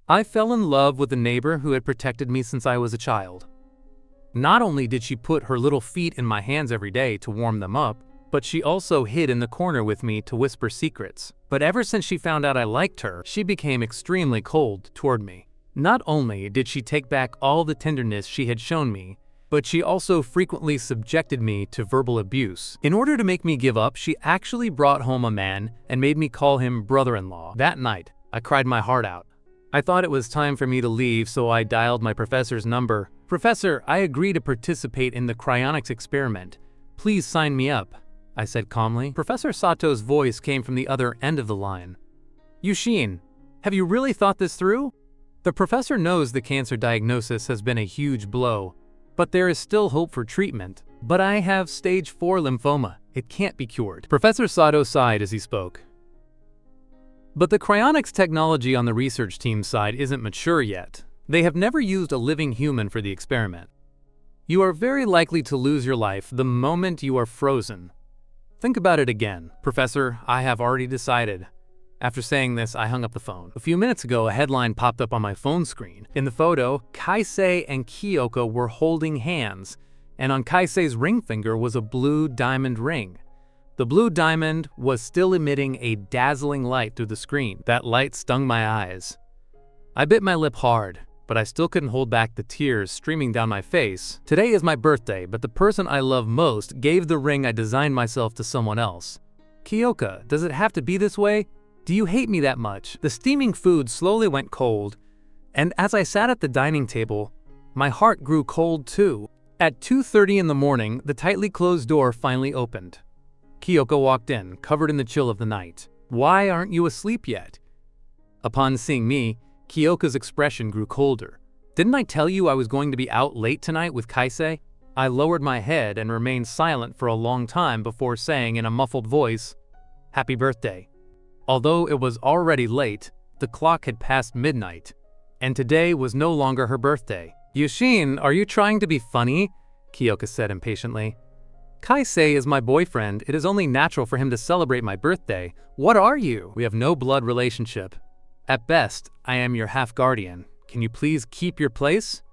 I fell in love with the neighbor who had protected me since I was a child. Not only did she put her little feet in my hands every day to warm them up, but she also hid in the corner with me to whisper secrets. But ever since she found out I liked her, she became extremely cold toward me. Not only did she take back all the tenderness she had shown me, but she also frequently subjected me to verbal abuse. In order to make me give up, she actually brought home a man and made me call him brother-in-law. That night, I cried my heart out. I thought it was time for me to leave, so I dialed my professor's number. "Professor, I agree to participate in the cryonics experiment. Please sign me up," I said calmly. Professor Sato's voice came from the other end of the line. "Yushin, have you really thought this through? The professor knows the cancer diagnosis has been a huge blow, but there is still hope for treatment. But I have stage 4 lymphoma. It can't be cured." Professor Sato sighed as he spoke. "But the cryonics technology on the research team side isn't mature yet. They have never used a living human for the experiment. You are very likely to lose your life the moment you are frozen. Think about it again." "Professor, I have already decided." After saying this, I hung up the phone. A few minutes ago, a headline popped up on my phone screen. In the photo, Kaisei and Kyoka were holding hands, and on Kaisei's ring finger was a blue diamond ring. The blue diamond was still emitting a dazzling light through the screen. That light stung my eyes. I bit my lip hard, but I still couldn't hold back the tears streaming down my face. Today is my birthday, but the person I love most gave the ring I designed myself to someone else. "Kyoka, does it have to be this way? Do you hate me that much?" The steaming food slowly went cold, and as I sat at the dining table, my heart grew cold too. At 2:30 in the morning, the tightly closed door finally opened. Kyoka walked in, covered in the chill of the night. "Why aren't you asleep yet?" Upon seeing me, Kyoka's expression grew colder. "Didn't I tell you I was going to be out late tonight with Kaisei?" I lowered my head and remained silent for a long time before saying in a muffled voice, "Happy birthday." Although it was already late, the clock had passed midnight, and today was no longer her birthday. "Yushin, are you trying to be funny?" Kyoka said impatiently. "Kaisei is my boyfriend. It is only natural for him to celebrate my birthday. What are you? We have no blood relationship. At best, I am your half-guardian. Can you please keep your place?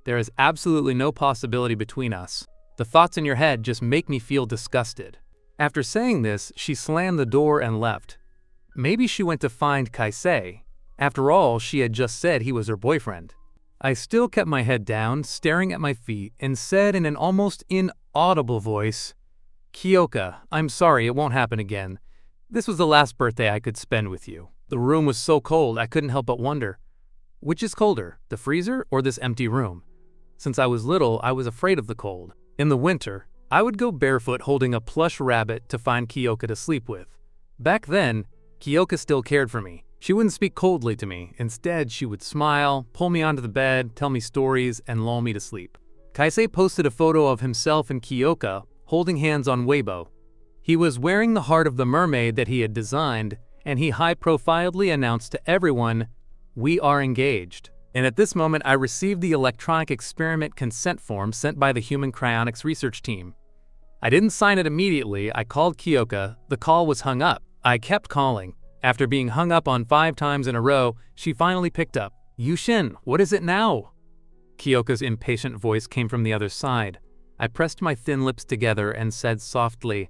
There is absolutely no possibility between us. The thoughts in your head just make me feel disgusted." After saying this, she slammed the door and left. Maybe she went to find Kaisei. After all, she had just said he was her boyfriend. I still kept my head down, staring at my feet, and said in an almost inaudible voice, "Kyoka, I'm sorry, it won't happen again. This was the last birthday I could spend with you." The room was so cold I couldn't help but wonder, which is colder, the freezer or this empty room? Since I was little, I was afraid of the cold. In the winter, I would go barefoot holding a plush rabbit to find Kyoka to sleep with. Back then, Kyoka still cared for me. She wouldn't speak coldly to me. Instead, she would smile, pull me onto the bed, tell me stories, and lull me to sleep. Kaisei posted a photo of himself and Kyoka holding hands on Weibo. He was wearing the heart of the mermaid that he had designed, and he high-profiledly announced to everyone, "We are engaged." And at this moment, I received the electronic experiment consent form sent by the Human Cryonics research team. I didn't sign it immediately. I called Kyoka. The call was hung up. I kept calling. After being hung up on 5 times in a row, she finally picked up. "Yushin, what is it now?" Kyoka's impatient voice came from the other side. I pressed my thin lips together and said softly,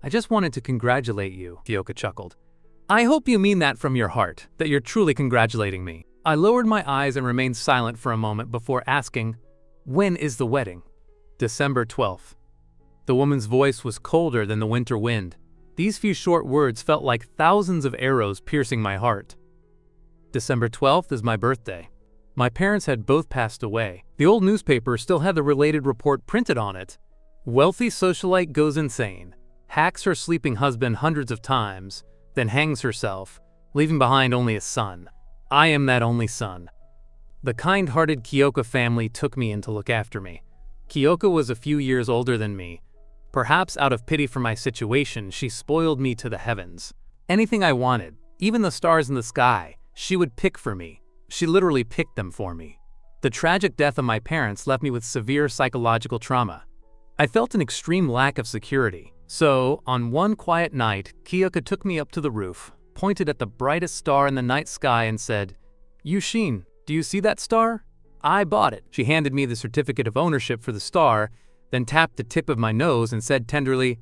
"I just wanted to congratulate you." Kyoka chuckled. "I hope you mean that from your heart, that you're truly congratulating me." I lowered my eyes and remained silent for a moment before asking, "When is the wedding?" December 12th. The woman's voice was colder than the winter wind. These few short words felt like thousands of arrows piercing my heart. December 12th is my birthday. My parents had both passed away. The old newspaper still had the related report printed on it. Wealthy socialite goes insane, hacks her sleeping husband hundreds of times, then hangs herself, leaving behind only a son. I am that only son. The kind-hearted Kyoka family took me in to look after me. Kyoka was a few years older than me. Perhaps out of pity for my situation, she spoiled me to the heavens. Anything I wanted, even the stars in the sky, she would pick for me. She literally picked them for me. The tragic death of my parents left me with severe psychological trauma. I felt an extreme lack of security. So, on one quiet night, Kyoka took me up to the roof, pointed at the brightest star in the night sky and said, Yushin, do you see that star? I bought it. She handed me the certificate of ownership for the star, then tapped the tip of my nose and said tenderly,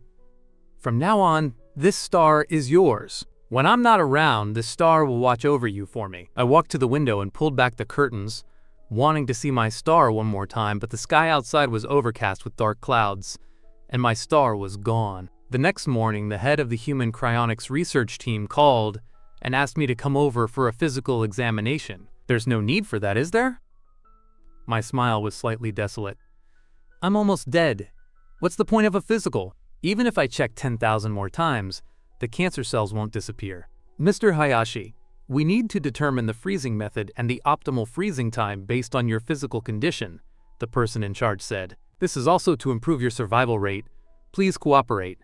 "From now on, this star is yours. When I'm not around, this star will watch over you for me." I walked to the window and pulled back the curtains, wanting to see my star one more time, but the sky outside was overcast with dark clouds, and my star was gone. The next morning, the head of the human cryonics research team called and asked me to come over for a physical examination. There's no need for that, is there? My smile was slightly desolate. I'm almost dead. What's the point of a physical? Even if I check 10,000 more times, the cancer cells won't disappear. Mr. Hayashi, we need to determine the freezing method and the optimal freezing time based on your physical condition, the person in charge said. This is also to improve your survival rate. Please cooperate.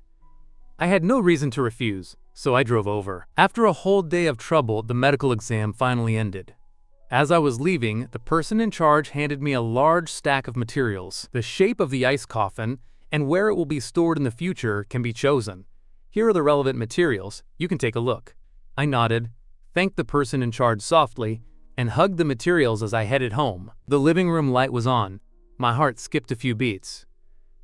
I had no reason to refuse, so I drove over. After a whole day of trouble, the medical exam finally ended. As I was leaving, the person in charge handed me a large stack of materials. The shape of the ice coffin and where it will be stored in the future can be chosen. Here are the relevant materials. You can take a look. I nodded, thanked the person in charge softly, and hugged the materials as I headed home. The living room light was on. My heart skipped a few beats.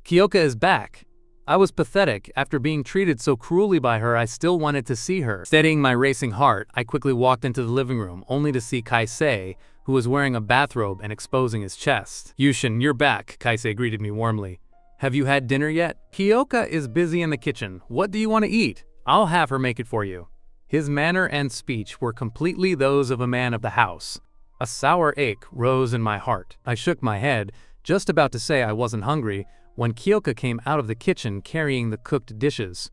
Kyoka is back. I was pathetic. After being treated so cruelly by her, I still wanted to see her. Steadying my racing heart, I quickly walked into the living room, only to see Kaisei, who was wearing a bathrobe and exposing his chest. Yushin, you're back, Kaisei greeted me warmly. Have you had dinner yet? Kyoka is busy in the kitchen. What do you want to eat? I'll have her make it for you. His manner and speech were completely those of a man of the house. A sour ache rose in my heart. I shook my head, just about to say I wasn't hungry, when Kyoka came out of the kitchen carrying the cooked dishes.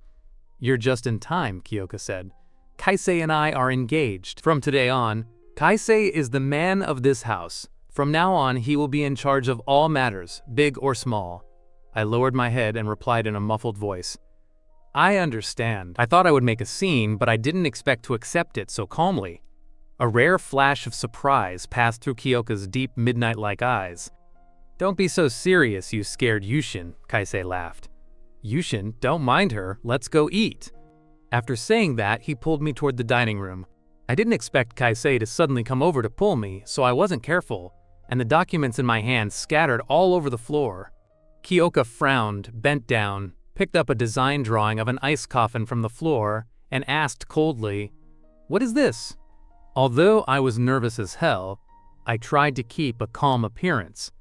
You're just in time, Kyoka said. Kaisei and I are engaged. From today on, Kaisei is the man of this house. From now on, he will be in charge of all matters, big or small. I lowered my head and replied in a muffled voice. I understand. I thought I would make a scene, but I didn't expect to accept it so calmly. A rare flash of surprise passed through Kyoka's deep midnight-like eyes. Don't be so serious, you scared Yushin, Kaisei laughed. Yushin, don't mind her, let's go eat. After saying that, he pulled me toward the dining room. I didn't expect Kaisei to suddenly come over to pull me, so I wasn't careful, and the documents in my hand scattered all over the floor. Kyoka frowned, bent down, picked up a design drawing of an ice coffin from the floor, and asked coldly, "What is this?" Although I was nervous as hell, I tried to keep a calm appearance.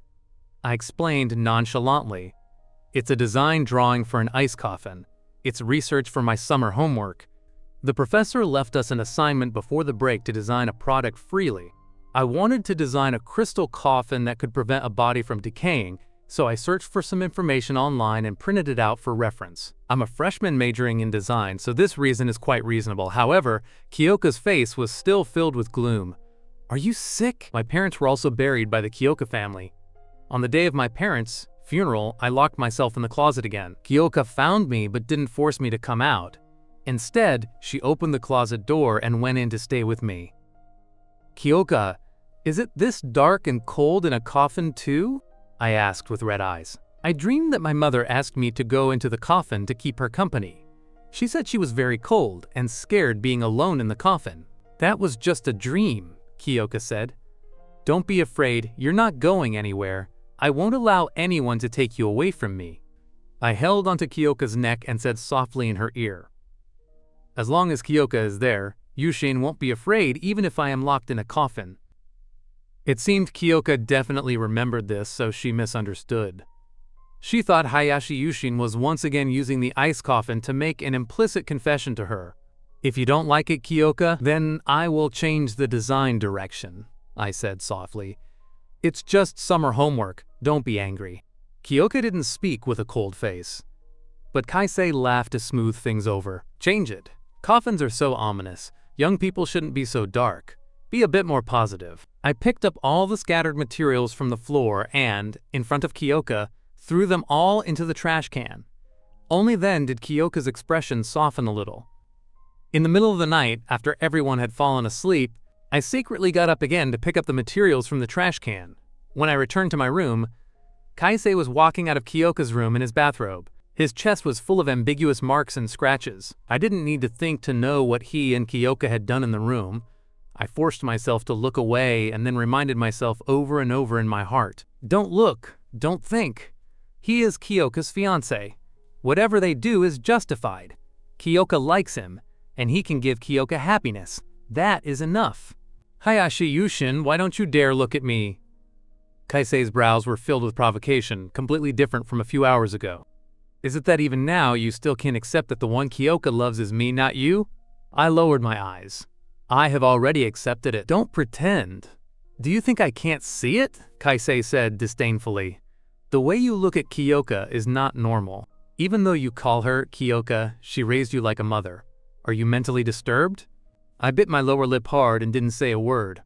I explained nonchalantly, "It's a design drawing for an ice coffin. It's research for my summer homework." The professor left us an assignment before the break to design a product freely. I wanted to design a crystal coffin that could prevent a body from decaying, so I searched for some information online and printed it out for reference. I'm a freshman majoring in design, so this reason is quite reasonable. However, Kyoka's face was still filled with gloom. Are you sick? My parents were also buried by the Kyoka family. On the day of my parents' funeral, I locked myself in the closet again. Kyoka found me but didn't force me to come out. Instead, she opened the closet door and went in to stay with me. Kyoka, is it this dark and cold in a coffin too? I asked with red eyes. I dreamed that my mother asked me to go into the coffin to keep her company. She said she was very cold and scared being alone in the coffin. That was just a dream, Kyoka said. Don't be afraid, you're not going anywhere. I won't allow anyone to take you away from me. I held onto Kyoka's neck and said softly in her ear, as long as Kyoka is there, Yushin won't be afraid even if I am locked in a coffin. It seemed Kyoka definitely remembered this, so she misunderstood. She thought Hayashi Yushin was once again using the ice coffin to make an implicit confession to her. If you don't like it, Kyoka, then I will change the design direction, I said softly. It's just summer homework, don't be angry. Kyoka didn't speak with a cold face. But Kaisei laughed to smooth things over. Change it. Coffins are so ominous. Young people shouldn't be so dark. Be a bit more positive. I picked up all the scattered materials from the floor and, in front of Kyoka, threw them all into the trash can. Only then did Kyoka's expression soften a little. In the middle of the night, after everyone had fallen asleep, I secretly got up again to pick up the materials from the trash can. When I returned to my room, Kaisei was walking out of Kyoka's room in his bathrobe. His chest was full of ambiguous marks and scratches. I didn't need to think to know what he and Kyoka had done in the room. I forced myself to look away and then reminded myself over and over in my heart, "Don't look, don't think. He is Kyoka's fiancé. Whatever they do is justified. Kyoka likes him, and he can give Kyoka happiness. That is enough." "Hayashi Yushin, why don't you dare look at me?" Kaisei's brows were filled with provocation, completely different from a few hours ago. "Is it that even now you still can't accept that the one Kyoka loves is me, not you?" I lowered my eyes. "I have already accepted it. Don't pretend. Do you think I can't see it?" Kaisei said disdainfully. "The way you look at Kyoka is not normal. Even though you call her Kyoka, she raised you like a mother. Are you mentally disturbed?" I bit my lower lip hard and didn't say a word.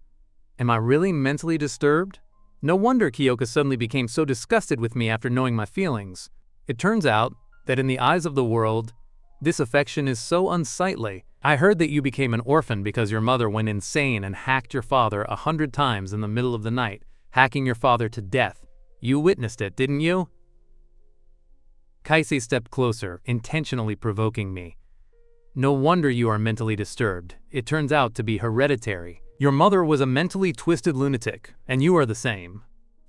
Am I really mentally disturbed? No wonder Kyoka suddenly became so disgusted with me after knowing my feelings. It turns out that in the eyes of the world, this affection is so unsightly. I heard that you became an orphan because your mother went insane and hacked your father 100 times in the middle of the night, hacking your father to death. You witnessed it, didn't you? Kaisei stepped closer, intentionally provoking me. No wonder you are mentally disturbed. It turns out to be hereditary. Your mother was a mentally twisted lunatic, and you are the same.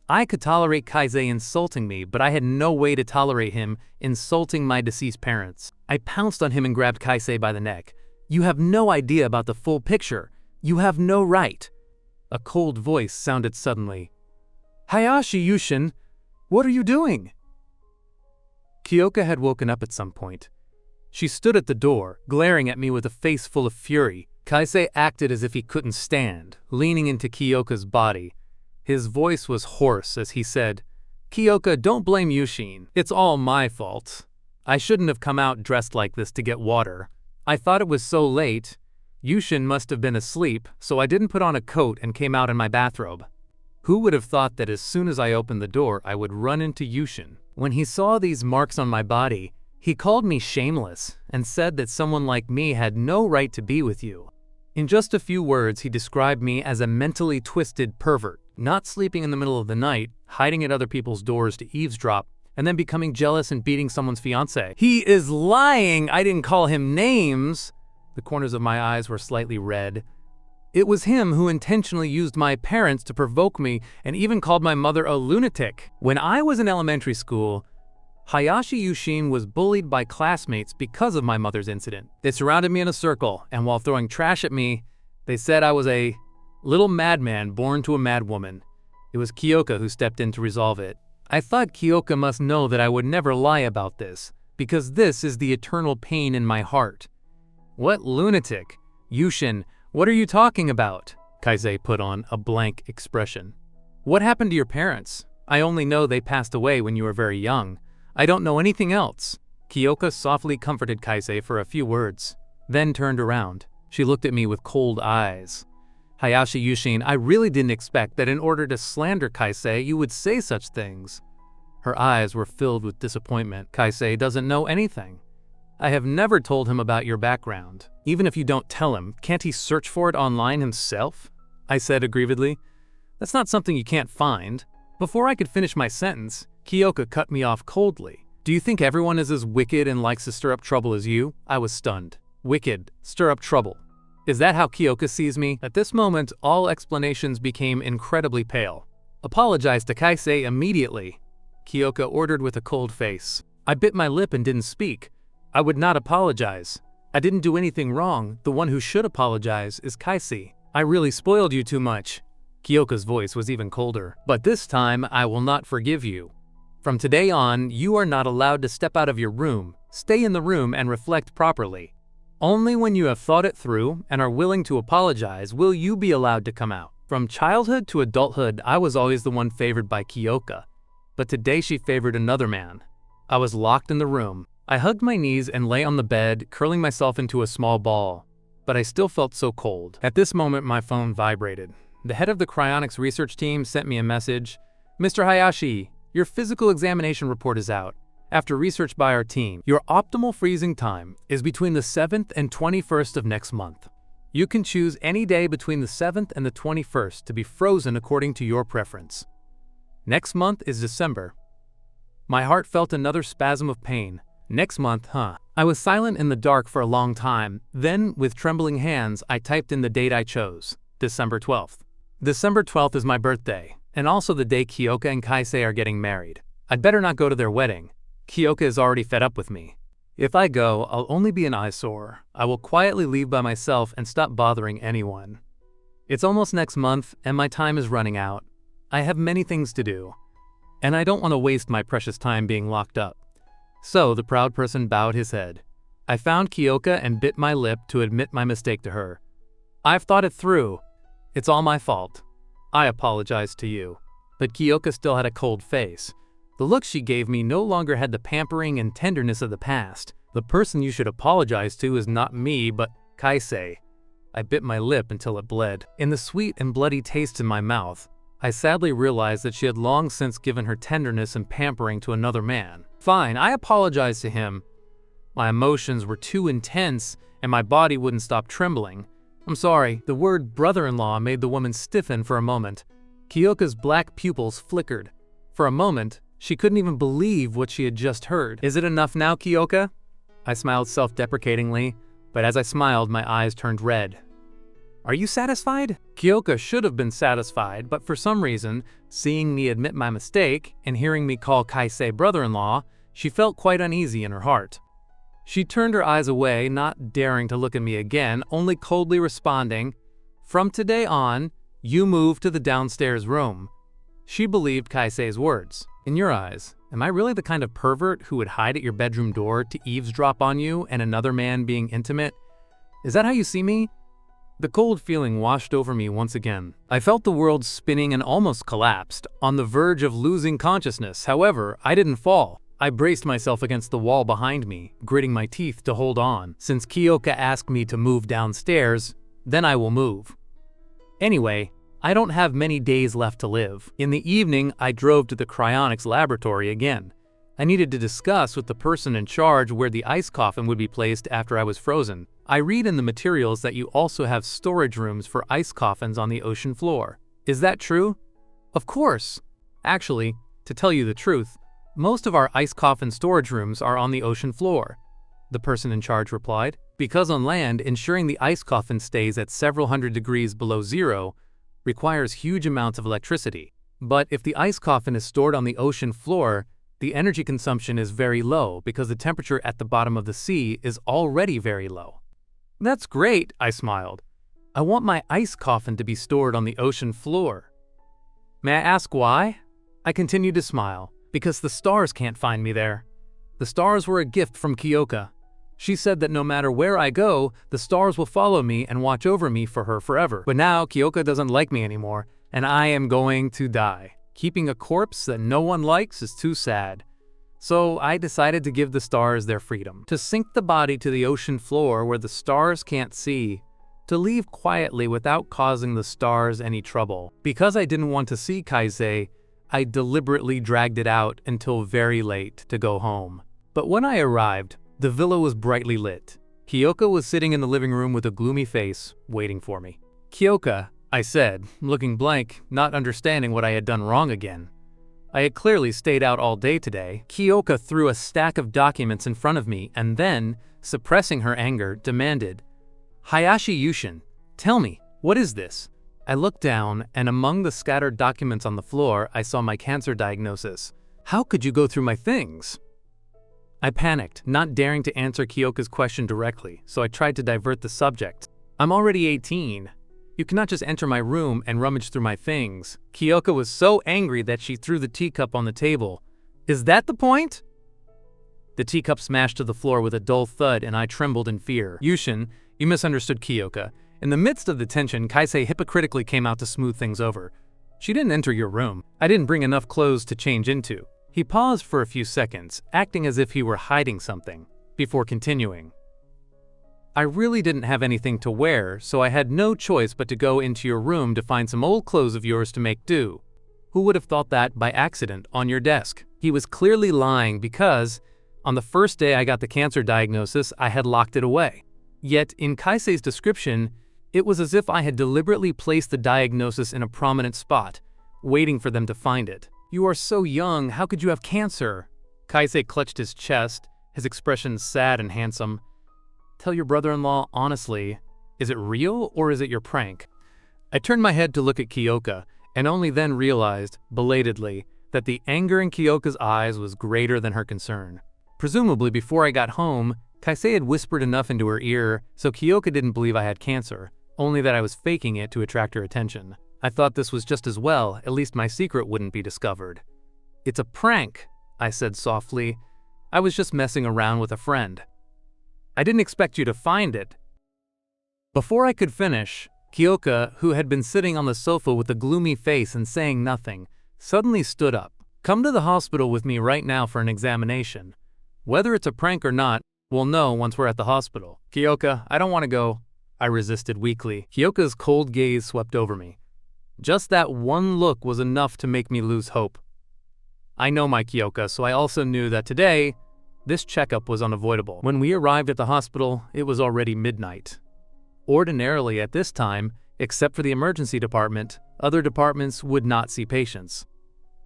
I could tolerate Kaisei insulting me, but I had no way to tolerate him insulting my deceased parents. I pounced on him and grabbed Kaisei by the neck. "You have no idea about the full picture. You have no right." A cold voice sounded suddenly. "Hayashi Yushin, what are you doing?" Kyoka had woken up at some point. She stood at the door, glaring at me with a face full of fury. Kaisei acted as if he couldn't stand, leaning into Kyoka's body. His voice was hoarse as he said, "Kyoka, don't blame Yushin. It's all my fault. I shouldn't have come out dressed like this to get water. I thought it was so late. Yushin must have been asleep, so I didn't put on a coat and came out in my bathrobe." Who would have thought that as soon as I opened the door, I would run into Yushin? When he saw these marks on my body, he called me shameless and said that someone like me had no right to be with you. In just a few words, he described me as a mentally twisted pervert, not sleeping in the middle of the night, hiding at other people's doors to eavesdrop, and then becoming jealous and beating someone's fiancé. He is lying! I didn't call him names! The corners of my eyes were slightly red. It was him who intentionally used my parents to provoke me and even called my mother a lunatic. When I was in elementary school, Hayashi Yushin was bullied by classmates because of my mother's incident. They surrounded me in a circle, and while throwing trash at me, they said I was a little madman born to a mad woman. It was Kyoka who stepped in to resolve it. I thought Kyoka must know that I would never lie about this, because this is the eternal pain in my heart. What lunatic? Yushin, what are you talking about? Kaisei put on a blank expression. What happened to your parents? I only know they passed away when you were very young. I don't know anything else. Kyoka softly comforted Kaisei for a few words, then turned around. She looked at me with cold eyes. Hayashi Yushin, I really didn't expect that in order to slander Kaisei, you would say such things. Her eyes were filled with disappointment. Kaisei doesn't know anything. I have never told him about your background. Even if you don't tell him, can't he search for it online himself? I said aggrievedly. That's not something you can't find. Before I could finish my sentence, Kyoka cut me off coldly. Do you think everyone is as wicked and likes to stir up trouble as you? I was stunned. Wicked, stir up trouble. Is that how Kyoka sees me? At this moment, all explanations became incredibly pale. Apologize to Kaisei immediately, Kyoka ordered with a cold face. I bit my lip and didn't speak. I would not apologize. I didn't do anything wrong. The one who should apologize is Kaisei. I really spoiled you too much. Kyoka's voice was even colder. But this time, I will not forgive you. From today on, you are not allowed to step out of your room. Stay in the room and reflect properly. Only when you have thought it through and are willing to apologize will you be allowed to come out. From childhood to adulthood, I was always the one favored by Kyoka. But today she favored another man. I was locked in the room. I hugged my knees and lay on the bed, curling myself into a small ball. But I still felt so cold. At this moment, my phone vibrated. The head of the cryonics research team sent me a message. Mr. Hayashi, your physical examination report is out. After research by our team, your optimal freezing time is between the 7th and 21st of next month. You can choose any day between the 7th and the 21st to be frozen according to your preference. Next month is December. My heart felt another spasm of pain. Next month, huh? I was silent in the dark for a long time. Then, with trembling hands, I typed in the date I chose. December 12th. December 12th is my birthday, and also the day Kyoka and Kaisei are getting married. I'd better not go to their wedding. Kyoka is already fed up with me. If I go, I'll only be an eyesore. I will quietly leave by myself and stop bothering anyone. It's almost next month, and my time is running out. I have many things to do, and I don't want to waste my precious time being locked up. So the proud person bowed his head. I found Kyoka and bit my lip to admit my mistake to her. I've thought it through. It's all my fault. I apologize to you. But Kyoka still had a cold face. The look she gave me no longer had the pampering and tenderness of the past. The person you should apologize to is not me, but Kaisei. I bit my lip until it bled. In the sweet and bloody taste in my mouth, I sadly realized that she had long since given her tenderness and pampering to another man. Fine, I apologized to him. My emotions were too intense, and my body wouldn't stop trembling. I'm sorry. The word brother-in-law made the woman stiffen for a moment. Kyoka's black pupils flickered. For a moment, she couldn't even believe what she had just heard. Is it enough now, Kyoka? I smiled self-deprecatingly, but as I smiled, my eyes turned red. Are you satisfied? Kyoka should have been satisfied, but for some reason, seeing me admit my mistake and hearing me call Kaisei brother-in-law, she felt quite uneasy in her heart. She turned her eyes away, not daring to look at me again, only coldly responding, "From today on, you move to the downstairs room." She believed Kaisei's words. In your eyes, am I really the kind of pervert who would hide at your bedroom door to eavesdrop on you and another man being intimate? Is that how you see me? The cold feeling washed over me once again. I felt the world spinning and almost collapsed, on the verge of losing consciousness. However, I didn't fall. I braced myself against the wall behind me, gritting my teeth to hold on. Since Kyoka asked me to move downstairs, then I will move. Anyway, I don't have many days left to live. In the evening, I drove to the cryonics laboratory again. I needed to discuss with the person in charge where the ice coffin would be placed after I was frozen. I read in the materials that you also have storage rooms for ice coffins on the ocean floor. Is that true? Of course. Actually, to tell you the truth, most of our ice coffin storage rooms are on the ocean floor, the person in charge replied. Because on land, ensuring the ice coffin stays at several hundred degrees below zero requires huge amounts of electricity. But if the ice coffin is stored on the ocean floor, the energy consumption is very low because the temperature at the bottom of the sea is already very low. That's great, I smiled. I want my ice coffin to be stored on the ocean floor. May I ask why? I continued to smile. Because the stars can't find me there. The stars were a gift from Kyoka. She said that no matter where I go, the stars will follow me and watch over me for her forever. But now Kyoka doesn't like me anymore, and I am going to die. Keeping a corpse that no one likes is too sad. So I decided to give the stars their freedom. To sink the body to the ocean floor where the stars can't see. To leave quietly without causing the stars any trouble. Because I didn't want to see Kaisei, I deliberately dragged it out until very late to go home. But when I arrived, the villa was brightly lit. Kyoka was sitting in the living room with a gloomy face, waiting for me. Kyoka, I said, looking blank, not understanding what I had done wrong again. I had clearly stayed out all day today. Kyoka threw a stack of documents in front of me and then, suppressing her anger, demanded, "Hayashi Yushin, tell me, what is this?" I looked down, and among the scattered documents on the floor, I saw my cancer diagnosis. How could you go through my things? I panicked, not daring to answer Kyoka's question directly, so I tried to divert the subject. I'm already 18. You cannot just enter my room and rummage through my things. Kyoka was so angry that she threw the teacup on the table. Is that the point? The teacup smashed to the floor with a dull thud, and I trembled in fear. Yushin, you misunderstood Kyoka. In the midst of the tension, Kaisei hypocritically came out to smooth things over. She didn't enter your room. I didn't bring enough clothes to change into. He paused for a few seconds, acting as if he were hiding something, before continuing. I really didn't have anything to wear, so I had no choice but to go into your room to find some old clothes of yours to make do. Who would have thought that by accident on your desk? He was clearly lying because, on the first day I got the cancer diagnosis, I had locked it away. Yet, in Kaisei's description, it was as if I had deliberately placed the diagnosis in a prominent spot, waiting for them to find it. You are so young, how could you have cancer? Kaisei clutched his chest, his expression sad and handsome. Tell your brother-in-law honestly, is it real or is it your prank? I turned my head to look at Kyoka, and only then realized, belatedly, that the anger in Kyoka's eyes was greater than her concern. Presumably before I got home, Kaisei had whispered enough into her ear so Kyoka didn't believe I had cancer, only that I was faking it to attract her attention. I thought this was just as well, at least my secret wouldn't be discovered. "It's a prank," I said softly. "I was just messing around with a friend. I didn't expect you to find it." Before I could finish, Kyoka, who had been sitting on the sofa with a gloomy face and saying nothing, suddenly stood up. "Come to the hospital with me right now for an examination. Whether it's a prank or not, we'll know once we're at the hospital." "Kyoka, I don't want to go," I resisted weakly. Kyoka's cold gaze swept over me. Just that one look was enough to make me lose hope. I know my Kyoka, so I also knew that today, this checkup was unavoidable. When we arrived at the hospital, it was already midnight. Ordinarily at this time, except for the emergency department, other departments would not see patients.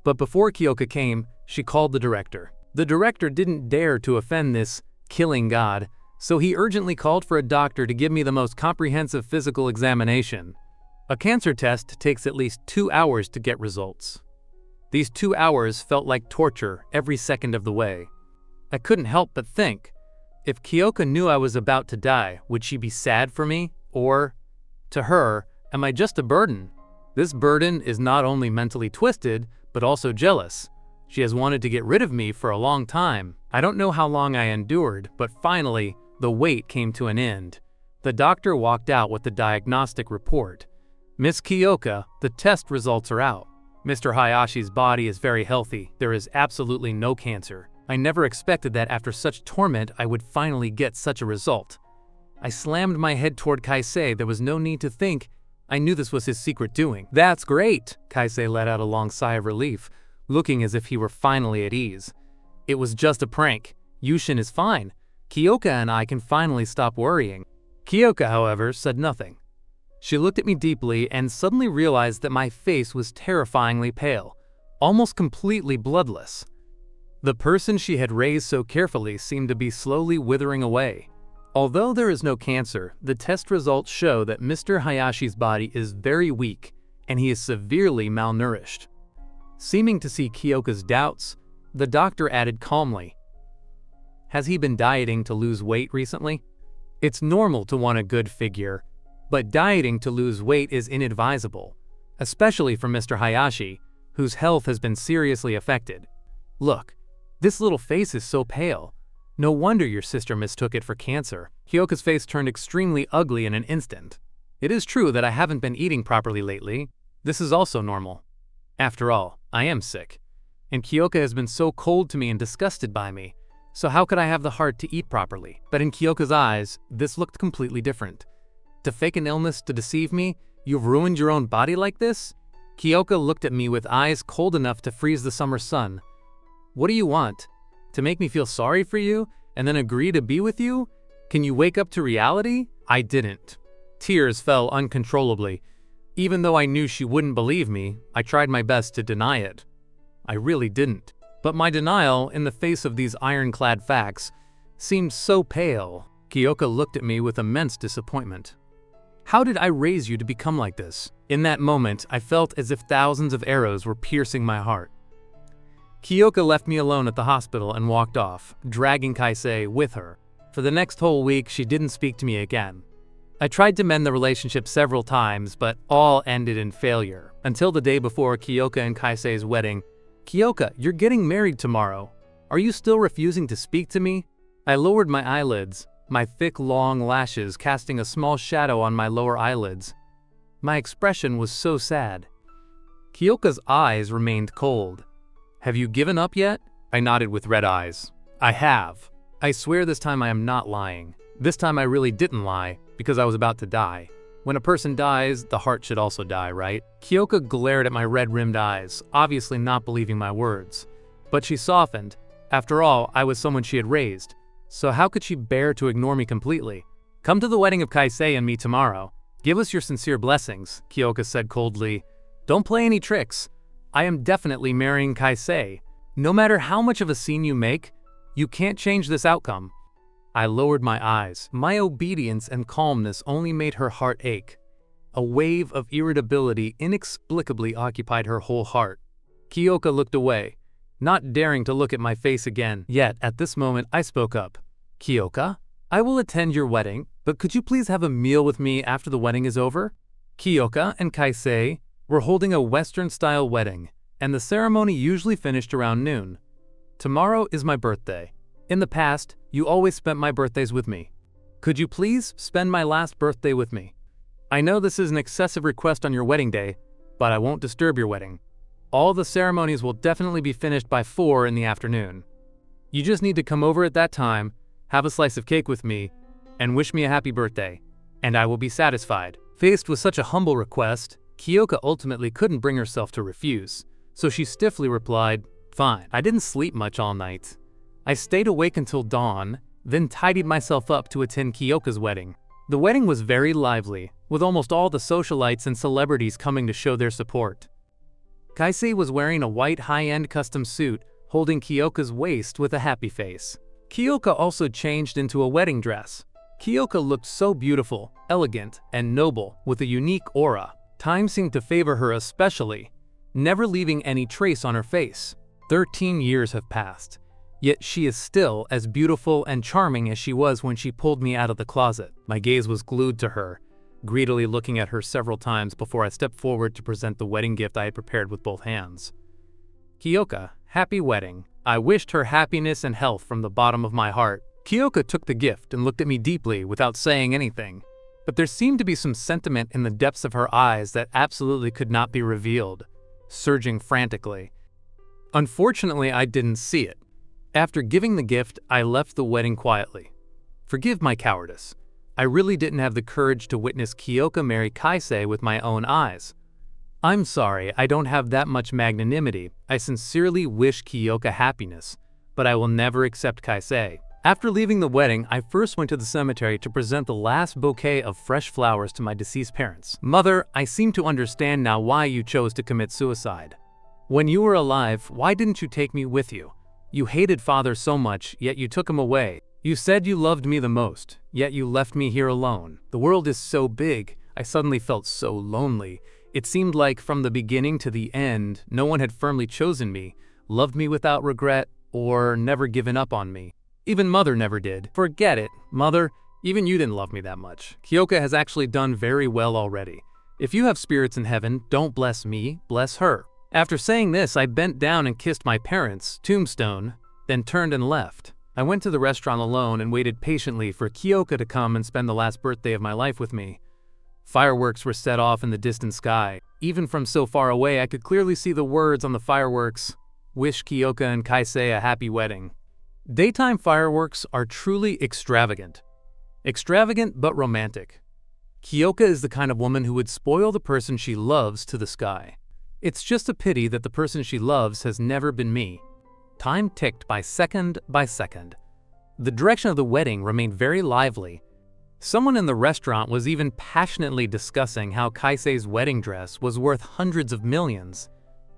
But before Kyoka came, she called the director. The director didn't dare to offend this killing god, so he urgently called for a doctor to give me the most comprehensive physical examination. A cancer test takes at least 2 hours to get results. These 2 hours felt like torture every second of the way. I couldn't help but think, if Kyoka knew I was about to die, would she be sad for me? Or, to her, am I just a burden? This burden is not only mentally twisted, but also jealous. She has wanted to get rid of me for a long time. I don't know how long I endured, but finally, the wait came to an end. The doctor walked out with the diagnostic report. "Miss Kyoka, the test results are out. Mr. Hayashi's body is very healthy. There is absolutely no cancer. I never expected that after such torment I would finally get such a result." I slammed my head toward Kaisei. There was no need to think. I knew this was his secret doing. "That's great," Kaisei let out a long sigh of relief, looking as if he were finally at ease. "It was just a prank. Yushin is fine. Kyoka and I can finally stop worrying." Kyoka, however, said nothing. She looked at me deeply and suddenly realized that my face was terrifyingly pale, almost completely bloodless. The person she had raised so carefully seemed to be slowly withering away. Although there is no cancer, the test results show that Mr. Hayashi's body is very weak and he is severely malnourished. Seeming to see Kyoka's doubts, the doctor added calmly, "Has he been dieting to lose weight recently? It's normal to want a good figure, but dieting to lose weight is inadvisable, especially for Mr. Hayashi, whose health has been seriously affected. Look, this little face is so pale. No wonder your sister mistook it for cancer." Kyoka's face turned extremely ugly in an instant. "It is true that I haven't been eating properly lately. This is also normal. After all, I am sick. And Kyoka has been so cold to me and disgusted by me, so how could I have the heart to eat properly?" But in Kyoka's eyes, this looked completely different. "To fake an illness to deceive me? You've ruined your own body like this?" Kyoka looked at me with eyes cold enough to freeze the summer sun. "What do you want? To make me feel sorry for you, and then agree to be with you? Can you wake up to reality?" I didn't. Tears fell uncontrollably. Even though I knew she wouldn't believe me, I tried my best to deny it. I really didn't. But my denial, in the face of these ironclad facts, seemed so pale. Kyoka looked at me with immense disappointment. "How did I raise you to become like this?" In that moment, I felt as if thousands of arrows were piercing my heart. Kyoka left me alone at the hospital and walked off, dragging Kaisei with her. For the next whole week, she didn't speak to me again. I tried to mend the relationship several times, but all ended in failure. Until the day before Kyoka and Kaisei's wedding. "Kyoka, you're getting married tomorrow. Are you still refusing to speak to me?" I lowered my eyelids, my thick, long lashes casting a small shadow on my lower eyelids. My expression was so sad. Kyoka's eyes remained cold. "Have you given up yet?" I nodded with red eyes. "I have. I swear this time I am not lying. This time I really didn't lie, because I was about to die. When a person dies, the heart should also die, right?" Kyoka glared at my red-rimmed eyes, obviously not believing my words. But she softened. After all, I was someone she had raised. So how could she bear to ignore me completely? "Come to the wedding of Kaisei and me tomorrow. Give us your sincere blessings," Kyoka said coldly. "Don't play any tricks. I am definitely marrying Kaisei. No matter how much of a scene you make, you can't change this outcome." I lowered my eyes. My obedience and calmness only made her heart ache. A wave of irritability inexplicably occupied her whole heart. Kyoka looked away, not daring to look at my face again. Yet, at this moment, I spoke up. "Kyoka, I will attend your wedding, but could you please have a meal with me after the wedding is over?" Kyoka and Kaisei were holding a Western-style wedding, and the ceremony usually finished around noon. "Tomorrow is my birthday. In the past, you always spent my birthdays with me. Could you please spend my last birthday with me? I know this is an excessive request on your wedding day, but I won't disturb your wedding. All the ceremonies will definitely be finished by 4 in the afternoon. You just need to come over at that time, have a slice of cake with me, and wish me a happy birthday, and I will be satisfied." Faced with such a humble request, Kyoka ultimately couldn't bring herself to refuse, so she stiffly replied, "Fine." I didn't sleep much all night. I stayed awake until dawn, then tidied myself up to attend Kyoka's wedding. The wedding was very lively, with almost all the socialites and celebrities coming to show their support. Kaisei was wearing a white high-end custom suit, holding Kyoka's waist with a happy face. Kyoka also changed into a wedding dress. Kyoka looked so beautiful, elegant, and noble, with a unique aura. Time seemed to favor her especially, never leaving any trace on her face. 13 years have passed, yet she is still as beautiful and charming as she was when she pulled me out of the closet. My gaze was glued to her, greedily looking at her several times before I stepped forward to present the wedding gift I had prepared with both hands. "Kyoka, happy wedding. I wished her happiness and health from the bottom of my heart." Kyoka took the gift and looked at me deeply without saying anything, but there seemed to be some sentiment in the depths of her eyes that absolutely could not be revealed, surging frantically. Unfortunately, I didn't see it. After giving the gift, I left the wedding quietly. Forgive my cowardice. I really didn't have the courage to witness Kyoka marry Kaisei with my own eyes. I'm sorry, I don't have that much magnanimity. I sincerely wish Kyoka happiness, but I will never accept Kaisei. After leaving the wedding, I first went to the cemetery to present the last bouquet of fresh flowers to my deceased parents. "Mother, I seem to understand now why you chose to commit suicide. When you were alive, why didn't you take me with you? You hated father so much, yet you took him away. You said you loved me the most, yet you left me here alone. The world is so big, I suddenly felt so lonely. It seemed like from the beginning to the end, no one had firmly chosen me, loved me without regret, or never given up on me. Even mother never did. Forget it, mother, even you didn't love me that much. Kyoka has actually done very well already. If you have spirits in heaven, don't bless me, bless her." After saying this, I bent down and kissed my parents' tombstone, then turned and left. I went to the restaurant alone and waited patiently for Kyoka to come and spend the last birthday of my life with me. Fireworks were set off in the distant sky. Even from so far away, I could clearly see the words on the fireworks, "Wish Kyoka and Kaisei a happy wedding." Daytime fireworks are truly extravagant. Extravagant but romantic. Kyoka is the kind of woman who would spoil the person she loves to the sky. It's just a pity that the person she loves has never been me. Time ticked by second by second. The direction of the wedding remained very lively. Someone in the restaurant was even passionately discussing how Kaisei's wedding dress was worth hundreds of millions.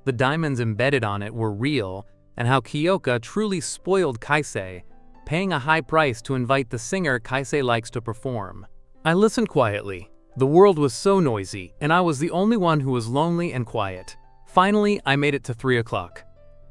The diamonds embedded on it were real, and how Kyoka truly spoiled Kaisei, paying a high price to invite the singer Kaisei likes to perform. I listened quietly. The world was so noisy, and I was the only one who was lonely and quiet. Finally, I made it to 3 o'clock.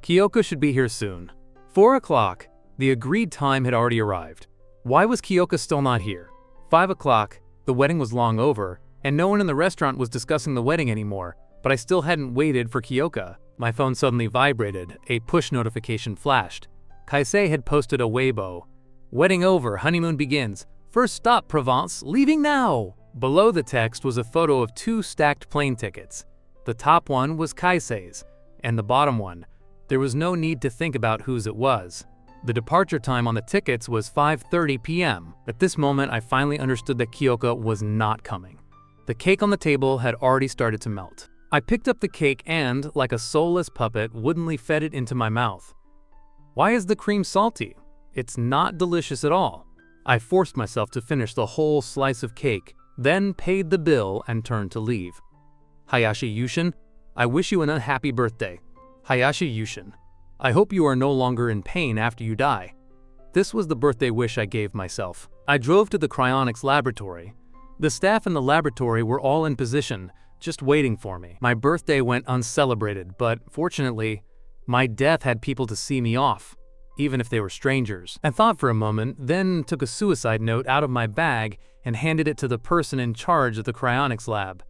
Kyoka should be here soon. 4 o'clock, the agreed time had already arrived. Why was Kyoka still not here? 5 o'clock, the wedding was long over, and no one in the restaurant was discussing the wedding anymore, but I still hadn't waited for Kyoka. My phone suddenly vibrated, a push notification flashed. Kaisei had posted a Weibo. "Wedding over, honeymoon begins. First stop, Provence, leaving now!" Below the text was a photo of 2 stacked plane tickets. The top one was Kaisei's, and the bottom one. There was no need to think about whose it was. The departure time on the tickets was 5:30 p.m. At this moment, I finally understood that Kyoka was not coming. The cake on the table had already started to melt. I picked up the cake and, like a soulless puppet, woodenly fed it into my mouth. Why is the cream salty? It's not delicious at all. I forced myself to finish the whole slice of cake, then paid the bill and turned to leave. Hayashi Yushin, I wish you an unhappy birthday. Hayashi Yushin, I hope you are no longer in pain after you die. This was the birthday wish I gave myself. I drove to the cryonics laboratory. The staff in the laboratory were all in position, just waiting for me. My birthday went uncelebrated, but fortunately, my death had people to see me off, even if they were strangers. I thought for a moment, then took a suicide note out of my bag and handed it to the person in charge of the cryonics lab.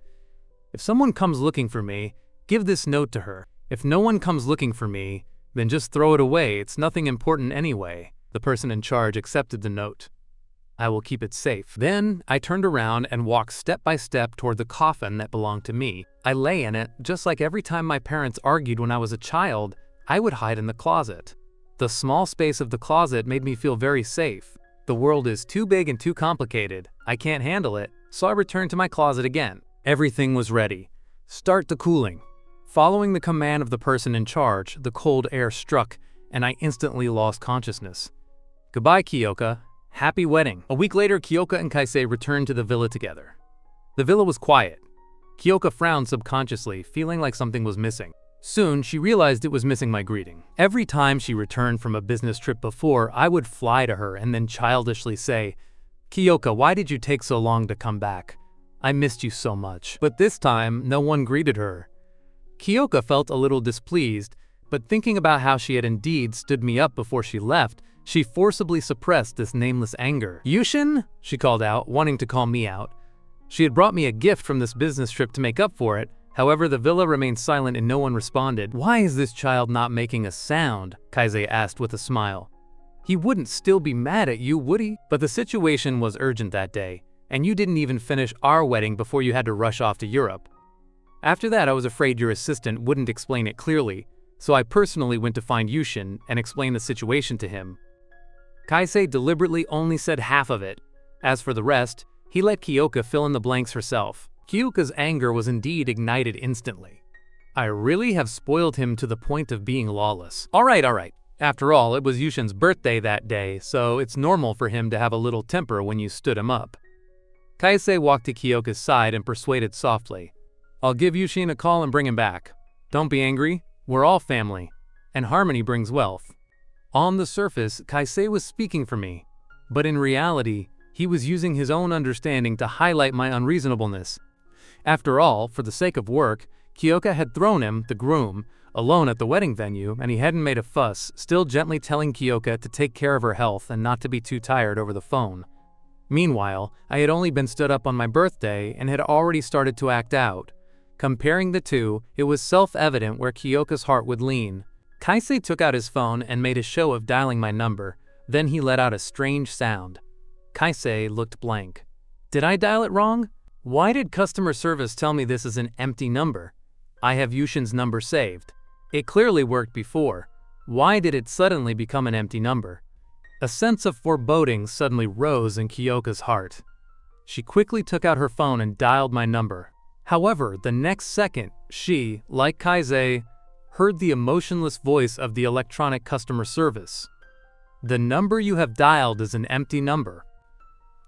If someone comes looking for me, give this note to her. If no one comes looking for me, then just throw it away. It's nothing important anyway. The person in charge accepted the note. I will keep it safe. Then I turned around and walked step by step toward the coffin that belonged to me. I lay in it, just like every time my parents argued when I was a child, I would hide in the closet. The small space of the closet made me feel very safe. The world is too big and too complicated. I can't handle it, so I returned to my closet again. Everything was ready. Start the cooling. Following the command of the person in charge, the cold air struck, and I instantly lost consciousness. Goodbye, Kyoka. Happy wedding. A week later, Kyoka and Kaisei returned to the villa together. The villa was quiet. Kyoka frowned subconsciously, feeling like something was missing. Soon, she realized it was missing my greeting. Every time she returned from a business trip before, I would fly to her and then childishly say, "Kyoka, why did you take so long to come back? I missed you so much." But this time, no one greeted her. Kyoka felt a little displeased, but thinking about how she had indeed stood me up before she left, she forcibly suppressed this nameless anger. "Yushin?" she called out, wanting to call me out. She had brought me a gift from this business trip to make up for it. However, the villa remained silent and no one responded. "Why is this child not making a sound?" Kaisei asked with a smile. "He wouldn't still be mad at you, would he?" But the situation was urgent that day, and you didn't even finish our wedding before you had to rush off to Europe. After that, I was afraid your assistant wouldn't explain it clearly, so I personally went to find Yushin and explained the situation to him. Kaisei deliberately only said half of it. As for the rest, he let Kyoka fill in the blanks herself. Kyoka's anger was indeed ignited instantly. I really have spoiled him to the point of being lawless. All right. After all, it was Yushin's birthday that day, so it's normal for him to have a little temper when you stood him up. Kaisei walked to Kyoka's side and persuaded softly. "I'll give Yushin a call and bring him back. Don't be angry. We're all family, and harmony brings wealth." On the surface, Kaisei was speaking for me, but in reality, he was using his own understanding to highlight my unreasonableness. After all, for the sake of work, Kyoka had thrown him, the groom, alone at the wedding venue, and he hadn't made a fuss, still gently telling Kyoka to take care of her health and not to be too tired over the phone. Meanwhile, I had only been stood up on my birthday and had already started to act out. Comparing the two, it was self-evident where Kyoka's heart would lean. Kaisei took out his phone and made a show of dialing my number. Then he let out a strange sound. Kaisei looked blank. Did I dial it wrong? Why did customer service tell me this is an empty number? I have Yushin's number saved. It clearly worked before. Why did it suddenly become an empty number? A sense of foreboding suddenly rose in Kyoka's heart. She quickly took out her phone and dialed my number. However, the next second, she, like Kaisei, heard the emotionless voice of the electronic customer service. "The number you have dialed is an empty number."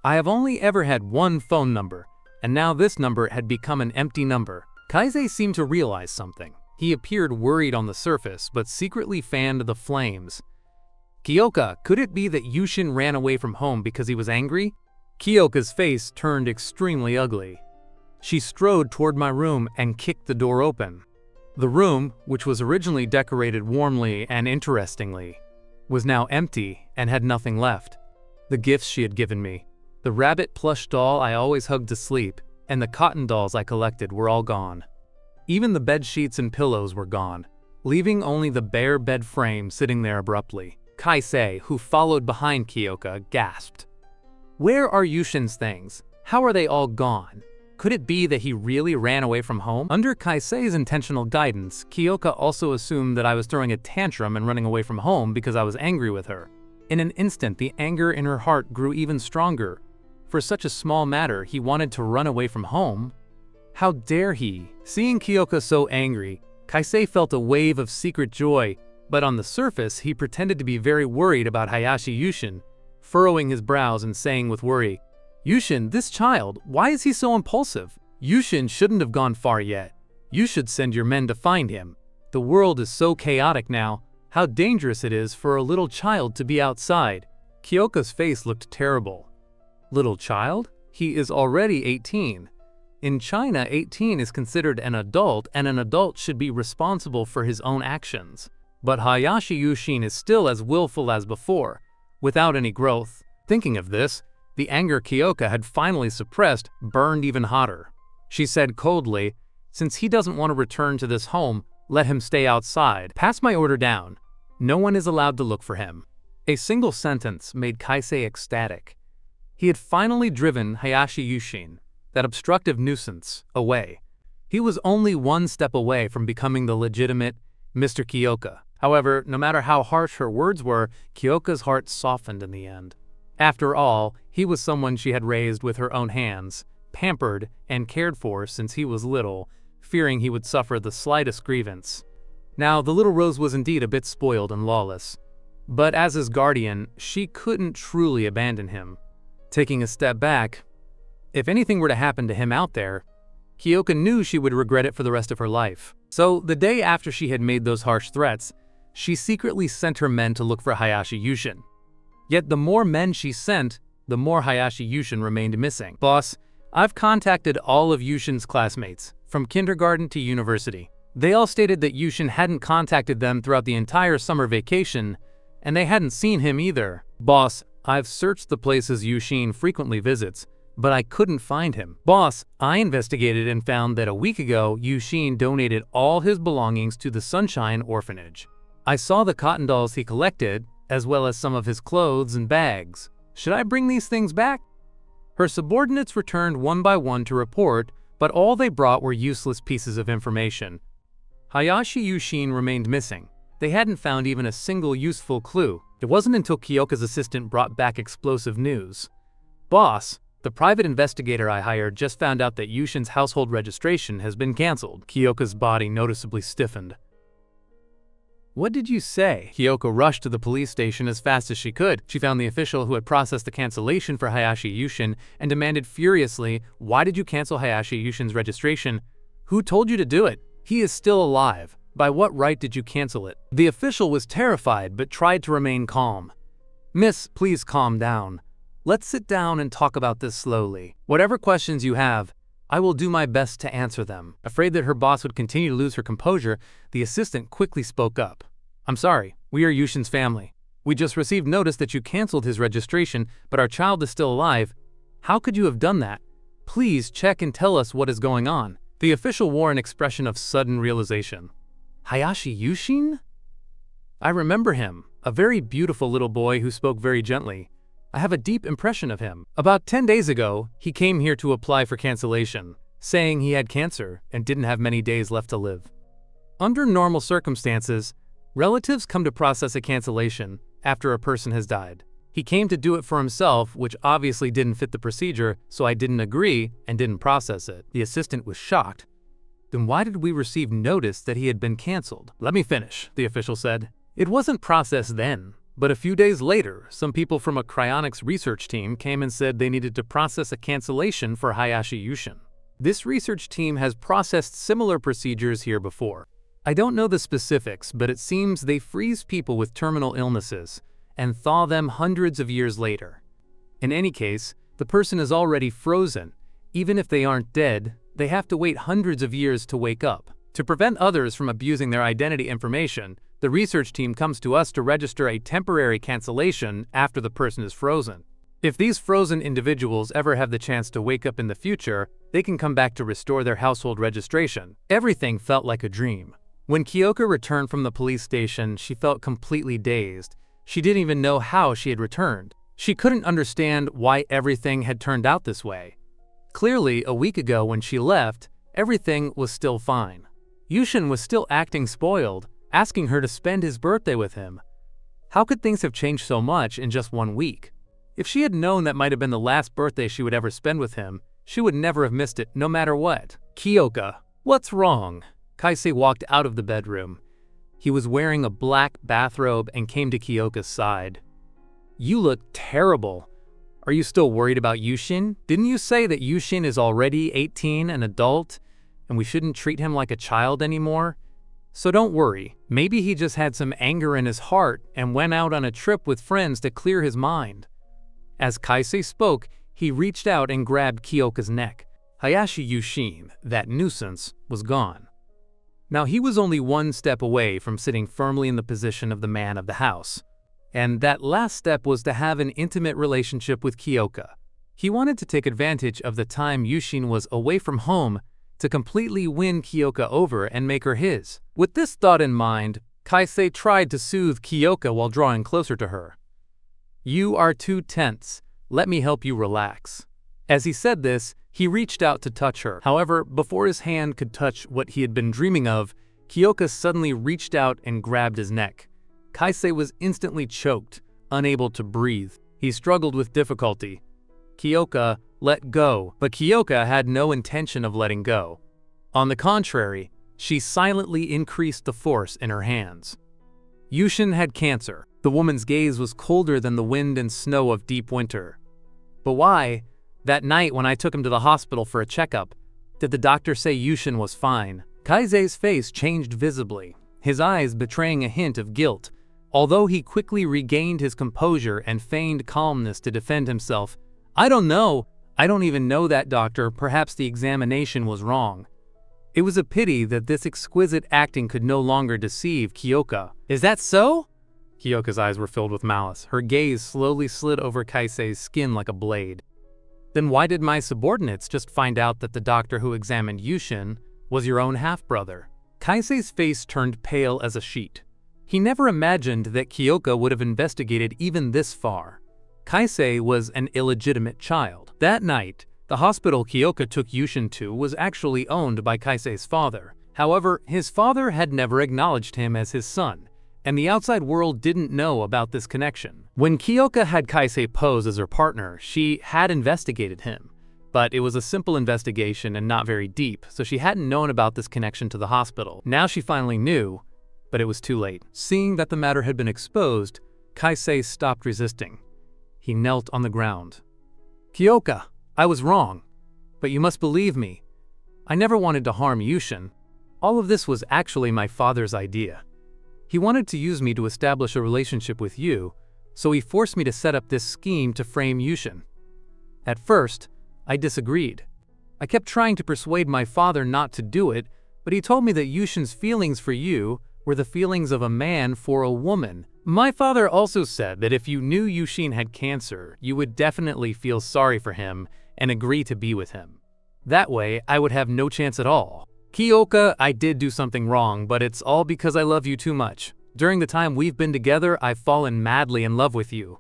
I have only ever had one phone number, and now this number had become an empty number. Kaisei seemed to realize something. He appeared worried on the surface, but secretly fanned the flames. "Kyoka, could it be that Yushin ran away from home because he was angry?" Kyoka's face turned extremely ugly. She strode toward my room and kicked the door open. The room, which was originally decorated warmly and interestingly, was now empty and had nothing left. The gifts she had given me, the rabbit plush doll I always hugged to sleep, and the cotton dolls I collected were all gone. Even the bed sheets and pillows were gone, leaving only the bare bed frame sitting there abruptly. Kaisei, who followed behind Kyoka, gasped. "Where are Yushin's things? How are they all gone? Could it be that he really ran away from home?" Under Kaisei's intentional guidance, Kyoka also assumed that I was throwing a tantrum and running away from home because I was angry with her. In an instant, the anger in her heart grew even stronger. For such a small matter, he wanted to run away from home? How dare he? Seeing Kyoka so angry, Kaisei felt a wave of secret joy, but on the surface, he pretended to be very worried about Hayashi Yushin, furrowing his brows and saying with worry, "Yushin, this child, why is he so impulsive? Yushin shouldn't have gone far yet. You should send your men to find him. The world is so chaotic now. How dangerous it is for a little child to be outside." Kyoka's face looked terrible. Little child? he is already 18. In China, 18 is considered an adult, and an adult should be responsible for his own actions. But Hayashi Yushin is still as willful as before, without any growth. Thinking of this, the anger Kyoka had finally suppressed burned even hotter. She said coldly, "Since he doesn't want to return to this home, let him stay outside. Pass my order down. No one is allowed to look for him." A single sentence made Kaisei ecstatic. He had finally driven Hayashi Yushin, that obstructive nuisance, away. He was only one step away from becoming the legitimate Mr. Kyoka. However, no matter how harsh her words were, Kyoka's heart softened in the end. After all, he was someone she had raised with her own hands, pampered and cared for since he was little, fearing he would suffer the slightest grievance. Now, the little Rose was indeed a bit spoiled and lawless, but as his guardian, she couldn't truly abandon him. Taking a step back, if anything were to happen to him out there, Kyoka knew she would regret it for the rest of her life. So, the day after she had made those harsh threats, she secretly sent her men to look for Hayashi Yushin. Yet the more men she sent, the more Hayashi Yushin remained missing. "Boss, I've contacted all of Yushin's classmates, from kindergarten to university. They all stated that Yushin hadn't contacted them throughout the entire summer vacation, and they hadn't seen him either. Boss, I've searched the places Yushin frequently visits, but I couldn't find him. Boss, I investigated and found that a week ago, Yushin donated all his belongings to the Sunshine Orphanage. I saw the cotton dolls he collected, as well as some of his clothes and bags. Should I bring these things back?" Her subordinates returned one by one to report, but all they brought were useless pieces of information. Hayashi Yushin remained missing. They hadn't found even a single useful clue. It wasn't until Kyoka's assistant brought back explosive news. "Boss, the private investigator I hired just found out that Yushin's household registration has been cancelled." Kyoka's body noticeably stiffened. "What did you say?" Kyoka rushed to the police station as fast as she could. She found the official who had processed the cancellation for Hayashi Yushin and demanded furiously, "Why did you cancel Hayashi Yushin's registration? Who told you to do it? He is still alive. By what right did you cancel it?" The official was terrified but tried to remain calm. "Miss, please calm down. Let's sit down and talk about this slowly. Whatever questions you have, I will do my best to answer them." Afraid that her boss would continue to lose her composure, the assistant quickly spoke up. "I'm sorry, we are Yushin's family. We just received notice that you canceled his registration, but our child is still alive. How could you have done that? Please check and tell us what is going on." The official wore an expression of sudden realization. "Hayashi Yushin? I remember him, a very beautiful little boy who spoke very gently. I have a deep impression of him. About 10 days ago, he came here to apply for cancellation, saying he had cancer and didn't have many days left to live. Under normal circumstances, relatives come to process a cancellation after a person has died. He came to do it for himself, which obviously didn't fit the procedure, so I didn't agree and didn't process it." The assistant was shocked. "Then why did we receive notice that he had been canceled?" "Let me finish," the official said. "It wasn't processed then. But a few days later, some people from a cryonics research team came and said they needed to process a cancellation for Hayashi Yushin. This research team has processed similar procedures here before. I don't know the specifics, but it seems they freeze people with terminal illnesses and thaw them hundreds of years later. In any case, the person is already frozen. Even if they aren't dead, they have to wait hundreds of years to wake up. To prevent others from abusing their identity information, the research team comes to us to register a temporary cancellation after the person is frozen. If these frozen individuals ever have the chance to wake up in the future, they can come back to restore their household registration." Everything felt like a dream. When Kyoka returned from the police station, she felt completely dazed. She didn't even know how she had returned. She couldn't understand why everything had turned out this way. Clearly, a week ago when she left, everything was still fine. Yushin was still acting spoiled, asking her to spend his birthday with him. How could things have changed so much in just 1 week? If she had known that might have been the last birthday she would ever spend with him, she would never have missed it, no matter what. "Kyoka, what's wrong?" Kaisei walked out of the bedroom. He was wearing a black bathrobe and came to Kyoka's side. "You look terrible. Are you still worried about Yushin? Didn't you say that Yushin is already 18, an adult, and we shouldn't treat him like a child anymore? So don't worry, maybe he just had some anger in his heart and went out on a trip with friends to clear his mind." As Kaisei spoke, He reached out and grabbed Kyoka's neck. Hayashi Yushin, that nuisance, was gone. Now he was only one step away from sitting firmly in the position of the man of the house. And that last step was to have an intimate relationship with Kyoka. He wanted to take advantage of the time Yushin was away from home to completely win Kyoka over and make her his. With this thought in mind, Kaisei tried to soothe Kyoka while drawing closer to her. "You are too tense. Let me help you relax." As he said this, he reached out to touch her. However, before his hand could touch what he had been dreaming of, Kyoka suddenly reached out and grabbed his neck. Kaisei was instantly choked, unable to breathe. He struggled with difficulty. Kyoka let go, but Kyoka had no intention of letting go. On the contrary, she silently increased the force in her hands. Yushin had cancer. The woman's gaze was colder than the wind and snow of deep winter. But why, that night when I took him to the hospital for a checkup, did the doctor say Yushin was fine? Kaisei's face changed visibly, his eyes betraying a hint of guilt. Although he quickly regained his composure and feigned calmness to defend himself, "I don't know. I don't even know that, doctor. Perhaps the examination was wrong." It was a pity that this exquisite acting could no longer deceive Kyoka. "Is that so?" Kyoka's eyes were filled with malice. Her gaze slowly slid over Kaisei's skin like a blade. "Then why did my subordinates just find out that the doctor who examined Yushin was your own half-brother?" Kaisei's face turned pale as a sheet. He never imagined that Kyoka would have investigated even this far. Kaisei was an illegitimate child. That night, the hospital Kyoka took Yushin to was actually owned by Kaisei's father. However, his father had never acknowledged him as his son, and the outside world didn't know about this connection. When Kyoka had Kaisei pose as her partner, she had investigated him. But it was a simple investigation and not very deep, so she hadn't known about this connection to the hospital. Now she finally knew, but it was too late. Seeing that the matter had been exposed, Kaisei stopped resisting. He knelt on the ground. "Kyoka, I was wrong, but you must believe me. I never wanted to harm Yushin. All of this was actually my father's idea. He wanted to use me to establish a relationship with you, so he forced me to set up this scheme to frame Yushin. At first, I disagreed. I kept trying to persuade my father not to do it, but he told me that Yushin's feelings for you were the feelings of a man for a woman. My father also said that if you knew Yushin had cancer, you would definitely feel sorry for him and agree to be with him. That way, I would have no chance at all. Kyoka, I did do something wrong, but it's all because I love you too much. During the time we've been together, I've fallen madly in love with you.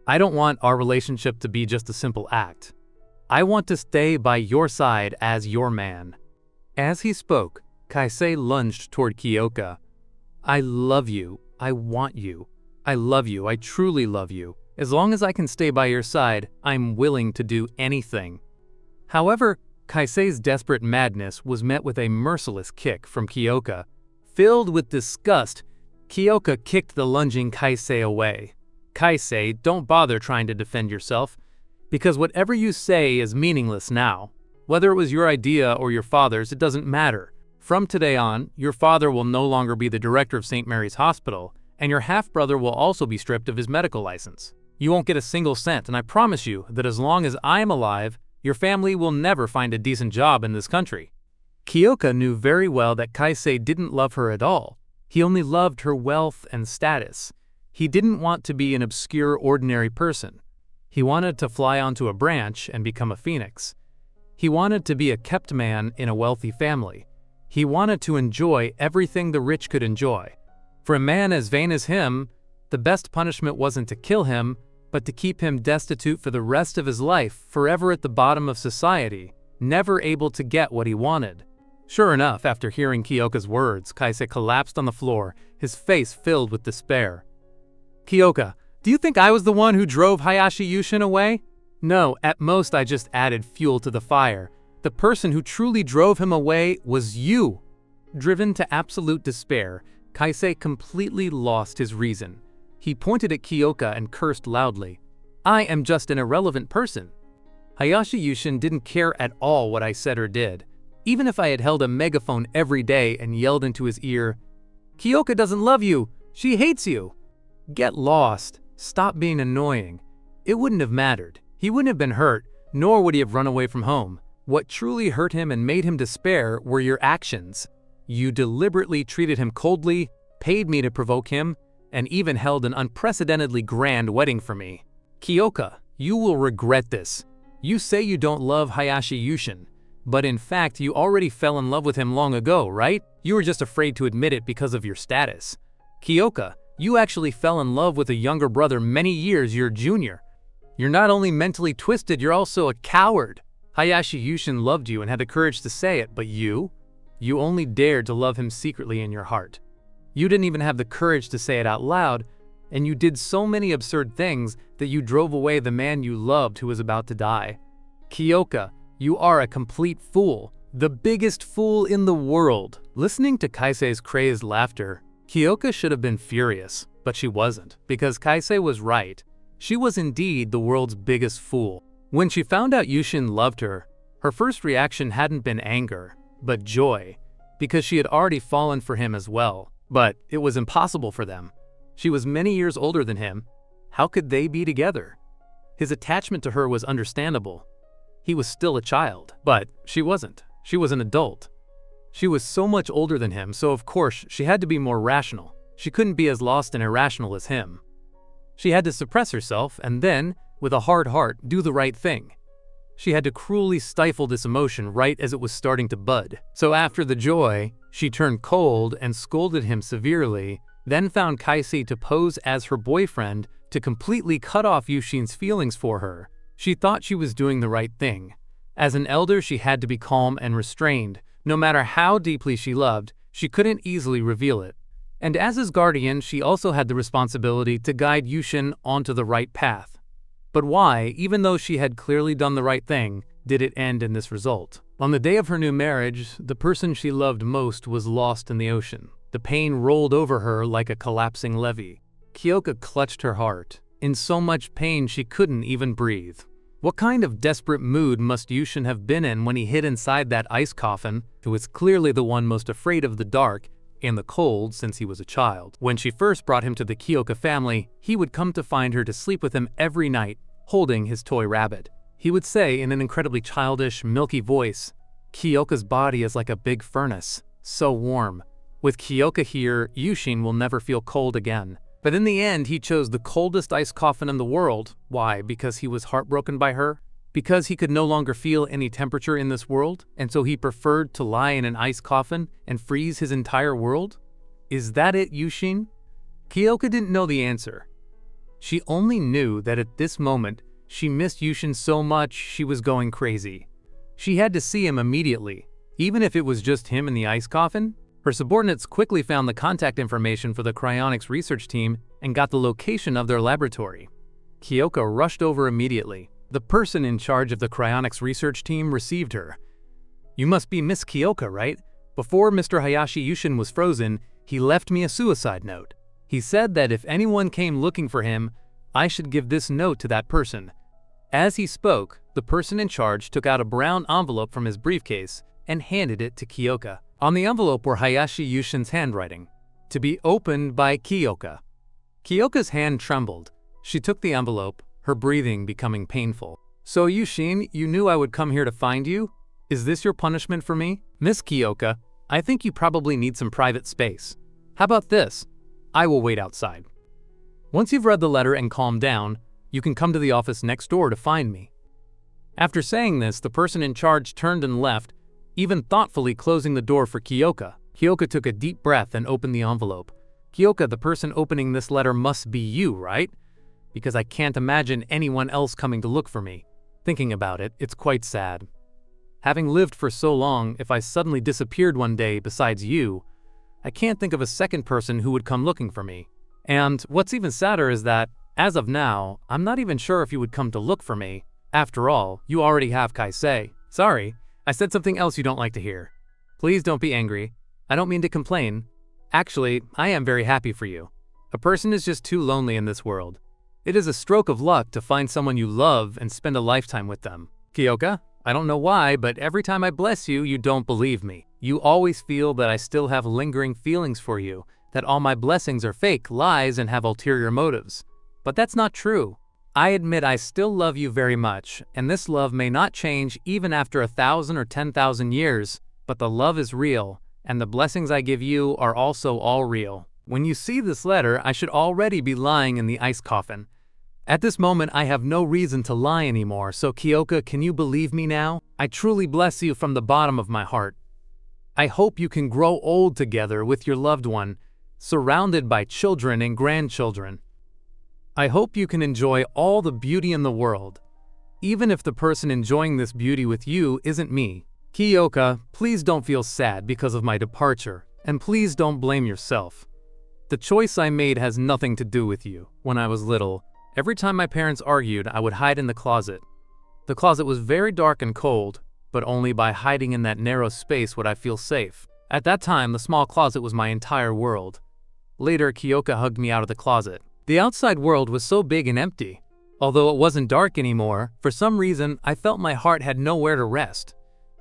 I don't want our relationship to be just a simple act. I want to stay by your side as your man." As he spoke, Kaisei lunged toward Kyoka. "I love you. I want you. I love you. I truly love you. As long as I can stay by your side, I'm willing to do anything." However, Kaisei's desperate madness was met with a merciless kick from Kyoka. Filled with disgust, Kyoka kicked the lunging Kaisei away. "Kaisei, don't bother trying to defend yourself, because whatever you say is meaningless now. Whether it was your idea or your father's, it doesn't matter. From today on, your father will no longer be the director of St. Mary's Hospital, and your half-brother will also be stripped of his medical license. You won't get a single cent, and I promise you that as long as I am alive, your family will never find a decent job in this country." Kyoka knew very well that Kaisei didn't love her at all. He only loved her wealth and status. He didn't want to be an obscure, ordinary person. He wanted to fly onto a branch and become a phoenix. He wanted to be a kept man in a wealthy family. He wanted to enjoy everything the rich could enjoy. For a man as vain as him, the best punishment wasn't to kill him, but to keep him destitute for the rest of his life, forever at the bottom of society, never able to get what he wanted. Sure enough, after hearing Kyoka's words, Kaisei collapsed on the floor, his face filled with despair. "Kyoka, do you think I was the one who drove Hayashi Yushin away? No, at most I just added fuel to the fire. The person who truly drove him away was you." Driven to absolute despair, Kaisei completely lost his reason. He pointed at Kyoka and cursed loudly. "I am just an irrelevant person. Hayashi Yushin didn't care at all what I said or did. Even if I had held a megaphone every day and yelled into his ear, 'Kyoka doesn't love you, she hates you. Get lost, stop being annoying,' it wouldn't have mattered. He wouldn't have been hurt nor would he have run away from home. What truly hurt him and made him despair were your actions. You deliberately treated him coldly, paid me to provoke him, and even held an unprecedentedly grand wedding for me. Kyoka, you will regret this. You say you don't love Hayashi Yushin, but in fact you already fell in love with him long ago, right? You were just afraid to admit it because of your status. Kyoka, you actually fell in love with a younger brother many years your junior. You're not only mentally twisted, you're also a coward. Hayashi Yushin loved you and had the courage to say it, but you only dared to love him secretly in your heart. You didn't even have the courage to say it out loud, and you did so many absurd things that you drove away the man you loved who was about to die. Kyoka, you are a complete fool, the biggest fool in the world. Listening to Kaisei's crazed laughter, Kyoka should have been furious, but she wasn't, because Kaisei was right. She was indeed the world's biggest fool. When she found out Yushin loved her, her first reaction hadn't been anger, but joy, because she had already fallen for him as well. But it was impossible for them. She was many years older than him. How could they be together? His attachment to her was understandable. He was still a child, but she wasn't. She was an adult. She was so much older than him, so of course she had to be more rational. She couldn't be as lost and irrational as him. She had to suppress herself and then, with a hard heart, do the right thing. She had to cruelly stifle this emotion right as it was starting to bud. So after the joy, she turned cold and scolded him severely, then found Kaisei to pose as her boyfriend to completely cut off Yushin's feelings for her. She thought she was doing the right thing. As an elder, she had to be calm and restrained. No matter how deeply she loved, she couldn't easily reveal it. And as his guardian, she also had the responsibility to guide Yushin onto the right path. But why, even though she had clearly done the right thing, did it end in this result? On the day of her new marriage, the person she loved most was lost in the ocean. The pain rolled over her like a collapsing levee. Kyoka clutched her heart. In so much pain she couldn't even breathe. What kind of desperate mood must Yushin have been in when he hid inside that ice coffin, who was clearly the one most afraid of the dark and the cold since he was a child? When she first brought him to the Kyoka family, he would come to find her to sleep with him every night, holding his toy rabbit. He would say in an incredibly childish, milky voice, "Kyoka's body is like a big furnace, so warm. With Kyoka here, Yushin will never feel cold again." But in the end, he chose the coldest ice coffin in the world. Why? Because he was heartbroken by her? Because he could no longer feel any temperature in this world, and so he preferred to lie in an ice coffin and freeze his entire world? Is that it, Yushin? Kyoka didn't know the answer. She only knew that at this moment, she missed Yushin so much she was going crazy. She had to see him immediately, even if it was just him in the ice coffin. Her subordinates quickly found the contact information for the cryonics research team and got the location of their laboratory. Kyoka rushed over immediately. The person in charge of the cryonics research team received her. "You must be Miss Kyoka, right? Before Mr. Hayashi Yushin was frozen, he left me a suicide note. He said that if anyone came looking for him, I should give this note to that person." As he spoke, the person in charge took out a brown envelope from his briefcase and handed it to Kyoka. On the envelope were Hayashi Yushin's handwriting, "To be opened by Kyoka." Kyoka's hand trembled. She took the envelope, her breathing becoming painful. "So Yushin, you knew I would come here to find you? Is this your punishment for me? Miss Kyoka, I think you probably need some private space. How about this? I will wait outside. Once you've read the letter and calmed down, you can come to the office next door to find me." After saying this, the person in charge turned and left, even thoughtfully closing the door for Kyoka. Kyoka took a deep breath and opened the envelope. "Kyoka, the person opening this letter must be you, right? Because I can't imagine anyone else coming to look for me. Thinking about it, it's quite sad. Having lived for so long, if I suddenly disappeared one day besides you, I can't think of a second person who would come looking for me. And what's even sadder is that, as of now, I'm not even sure if you would come to look for me. After all, you already have Kaisei. Sorry, I said something else you don't like to hear. Please don't be angry. I don't mean to complain. Actually, I am very happy for you. A person is just too lonely in this world. It is a stroke of luck to find someone you love and spend a lifetime with them. Kyoka, I don't know why, but every time I bless you, you don't believe me. You always feel that I still have lingering feelings for you, that all my blessings are fake, lies, and have ulterior motives. But that's not true. I admit I still love you very much, and this love may not change even after 1,000 or 10,000 years, but the love is real, and the blessings I give you are also all real. When you see this letter, I should already be lying in the ice coffin. At this moment, I have no reason to lie anymore, so Kyoka, can you believe me now? I truly bless you from the bottom of my heart. I hope you can grow old together with your loved one, surrounded by children and grandchildren. I hope you can enjoy all the beauty in the world, even if the person enjoying this beauty with you isn't me. Kyoka, please don't feel sad because of my departure, and please don't blame yourself. The choice I made has nothing to do with you. When I was little, every time my parents argued, I would hide in the closet. The closet was very dark and cold, but only by hiding in that narrow space would I feel safe. At that time, the small closet was my entire world. Later, Kyoka hugged me out of the closet. The outside world was so big and empty. Although it wasn't dark anymore, for some reason, I felt my heart had nowhere to rest.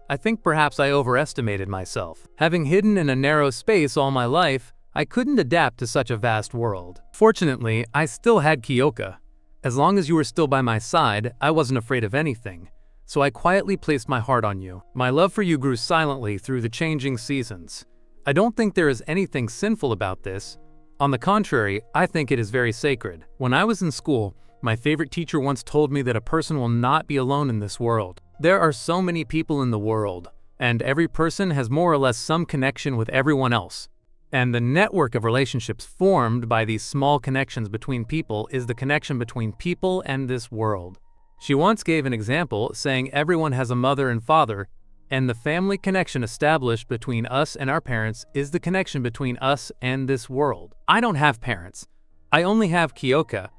I think perhaps I overestimated myself. Having hidden in a narrow space all my life, I couldn't adapt to such a vast world. Fortunately, I still had Kyoka. As long as you were still by my side, I wasn't afraid of anything. So I quietly placed my heart on you. My love for you grew silently through the changing seasons. I don't think there is anything sinful about this. On the contrary, I think it is very sacred. When I was in school, my favorite teacher once told me that a person will not be alone in this world. There are so many people in the world, and every person has more or less some connection with everyone else. And the network of relationships formed by these small connections between people is the connection between people and this world. She once gave an example, saying everyone has a mother and father, and the family connection established between us and our parents is the connection between us and this world. I don't have parents. I only have Kyoka.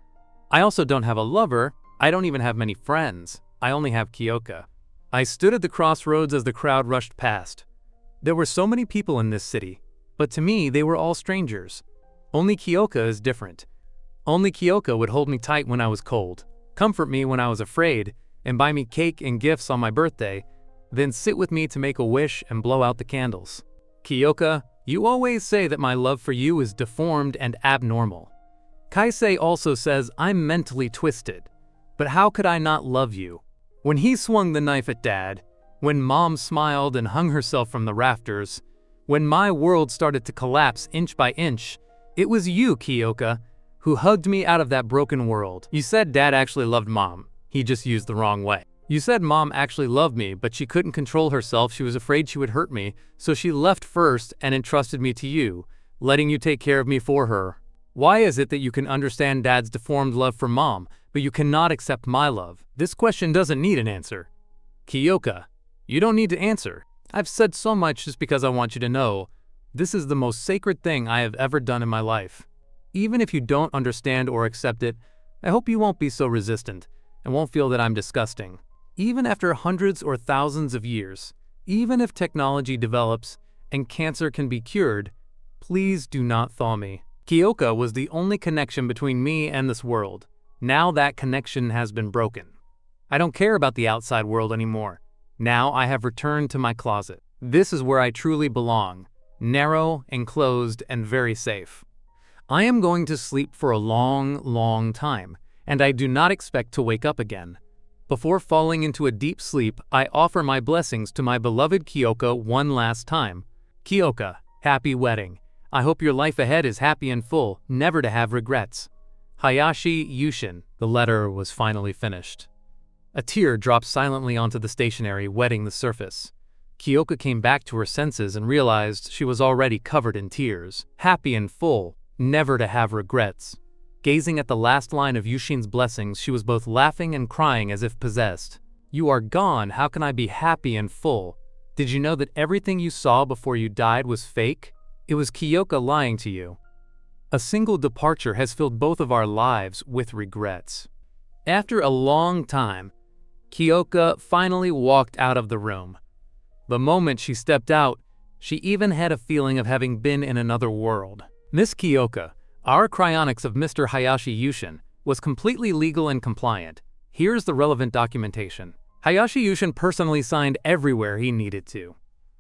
I also don't have a lover. I don't even have many friends. I only have Kyoka. I stood at the crossroads as the crowd rushed past. There were so many people in this city, but to me they were all strangers. Only Kyoka is different. Only Kyoka would hold me tight when I was cold, comfort me when I was afraid, and buy me cake and gifts on my birthday, then sit with me to make a wish and blow out the candles. Kyoka, you always say that my love for you is deformed and abnormal. Kaisei also says I'm mentally twisted. But how could I not love you? When he swung the knife at Dad, when Mom smiled and hung herself from the rafters, when my world started to collapse inch by inch, it was you, Kyoka, who hugged me out of that broken world. You said Dad actually loved Mom. He just used the wrong way. You said Mom actually loved me, but she couldn't control herself. She was afraid she would hurt me, so she left first and entrusted me to you, letting you take care of me for her. Why is it that you can understand Dad's deformed love for Mom, but you cannot accept my love? This question doesn't need an answer. Kyoka, you don't need to answer. I've said so much just because I want you to know, this is the most sacred thing I have ever done in my life. Even if you don't understand or accept it, I hope you won't be so resistant and won't feel that I'm disgusting. Even after hundreds or thousands of years, even if technology develops and cancer can be cured, please do not thaw me. Kyoka was the only connection between me and this world. Now that connection has been broken. I don't care about the outside world anymore. Now I have returned to my closet. This is where I truly belong, narrow, enclosed, and very safe. I am going to sleep for a long, long time, and I do not expect to wake up again. Before falling into a deep sleep, I offer my blessings to my beloved Kyoka one last time. Kyoka, happy wedding. I hope your life ahead is happy and full, never to have regrets. Hayashi Yushin. The letter was finally finished. A tear dropped silently onto the stationery, wetting the surface. Kyoka came back to her senses and realized she was already covered in tears. Happy and full, never to have regrets. Gazing at the last line of Yushin's blessings, she was both laughing and crying as if possessed. You are gone, how can I be happy and full? Did you know that everything you saw before you died was fake? It was Kyoka lying to you. A single departure has filled both of our lives with regrets. After a long time, Kyoka finally walked out of the room. The moment she stepped out, she even had a feeling of having been in another world. Miss Kyoka, our cryonics of Mr. Hayashi Yushin, was completely legal and compliant. Here's the relevant documentation. Hayashi Yushin personally signed everywhere he needed to.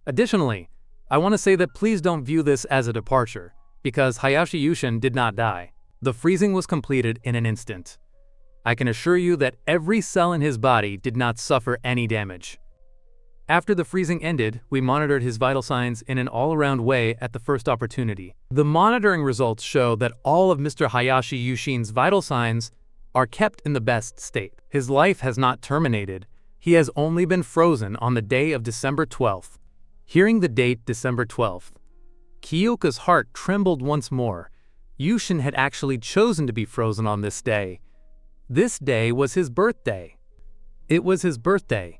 Additionally, I want to say that please don't view this as a departure, because Hayashi Yushin did not die. The freezing was completed in an instant. I can assure you that every cell in his body did not suffer any damage. After the freezing ended, we monitored his vital signs in an all-around way at the first opportunity. The monitoring results show that all of Mr. Hayashi Yushin's vital signs are kept in the best state. His life has not terminated. He has only been frozen on the day of December 12th. Hearing the date December 12th, Kyoka's heart trembled once more. Yushin had actually chosen to be frozen on this day. This day was his birthday. It was his birthday.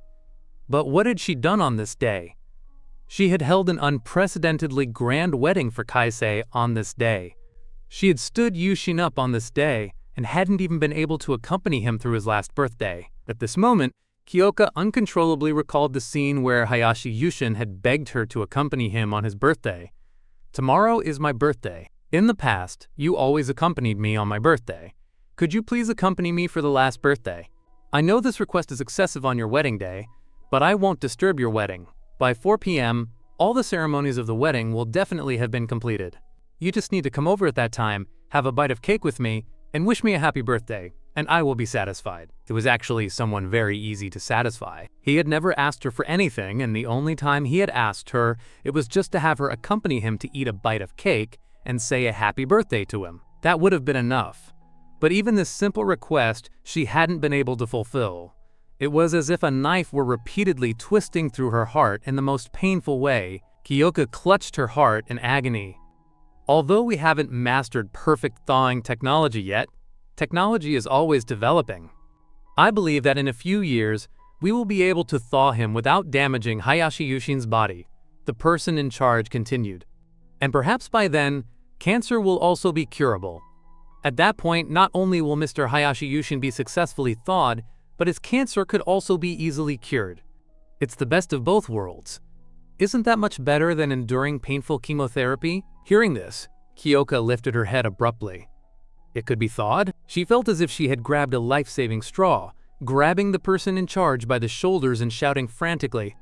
But what had she done on this day? She had held an unprecedentedly grand wedding for Kaisei on this day. She had stood Yushin up on this day and hadn't even been able to accompany him through his last birthday. At this moment, Kyoka uncontrollably recalled the scene where Hayashi Yushin had begged her to accompany him on his birthday. "Tomorrow is my birthday. In the past, you always accompanied me on my birthday. Could you please accompany me for the last birthday? I know this request is excessive on your wedding day, but I won't disturb your wedding. By 4 p.m., all the ceremonies of the wedding will definitely have been completed. You just need to come over at that time, have a bite of cake with me, and wish me a happy birthday, and I will be satisfied." It was actually someone very easy to satisfy. He had never asked her for anything, and the only time he had asked her, it was just to have her accompany him to eat a bite of cake and say a happy birthday to him. That would have been enough. But even this simple request she hadn't been able to fulfill. It was as if a knife were repeatedly twisting through her heart in the most painful way. Kyoka clutched her heart in agony. Although we haven't mastered perfect thawing technology yet, technology is always developing. I believe that in a few years, we will be able to thaw him without damaging Hayashi Yushin's body, the person in charge continued. And perhaps by then, cancer will also be curable. At that point, not only will Mr. Hayashi Yushin be successfully thawed, but his cancer could also be easily cured. It's the best of both worlds. Isn't that much better than enduring painful chemotherapy? Hearing this, Kyoka lifted her head abruptly. It could be thawed? She felt as if she had grabbed a life-saving straw, grabbing the person in charge by the shoulders and shouting frantically,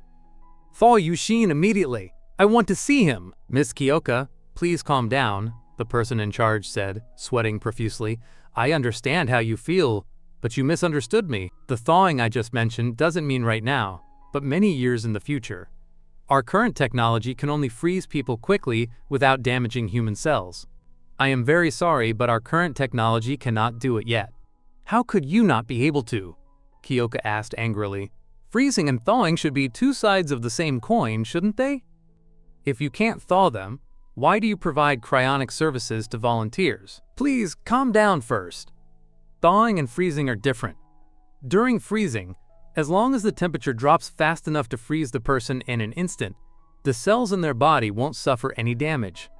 "Thaw Yushin immediately! I want to see him!" "Miss Kyoka, please calm down," the person in charge said, sweating profusely. "I understand how you feel, but you misunderstood me. The thawing I just mentioned doesn't mean right now, but many years in the future. Our current technology can only freeze people quickly without damaging human cells. I am very sorry, but our current technology cannot do it yet." "How could you not be able to?" Kyoka asked angrily. "Freezing and thawing should be two sides of the same coin, shouldn't they? If you can't thaw them, why do you provide cryonic services to volunteers? Please calm down first. Thawing and freezing are different. During freezing, as long as the temperature drops fast enough to freeze the person in an instant, the cells in their body won't suffer any damage.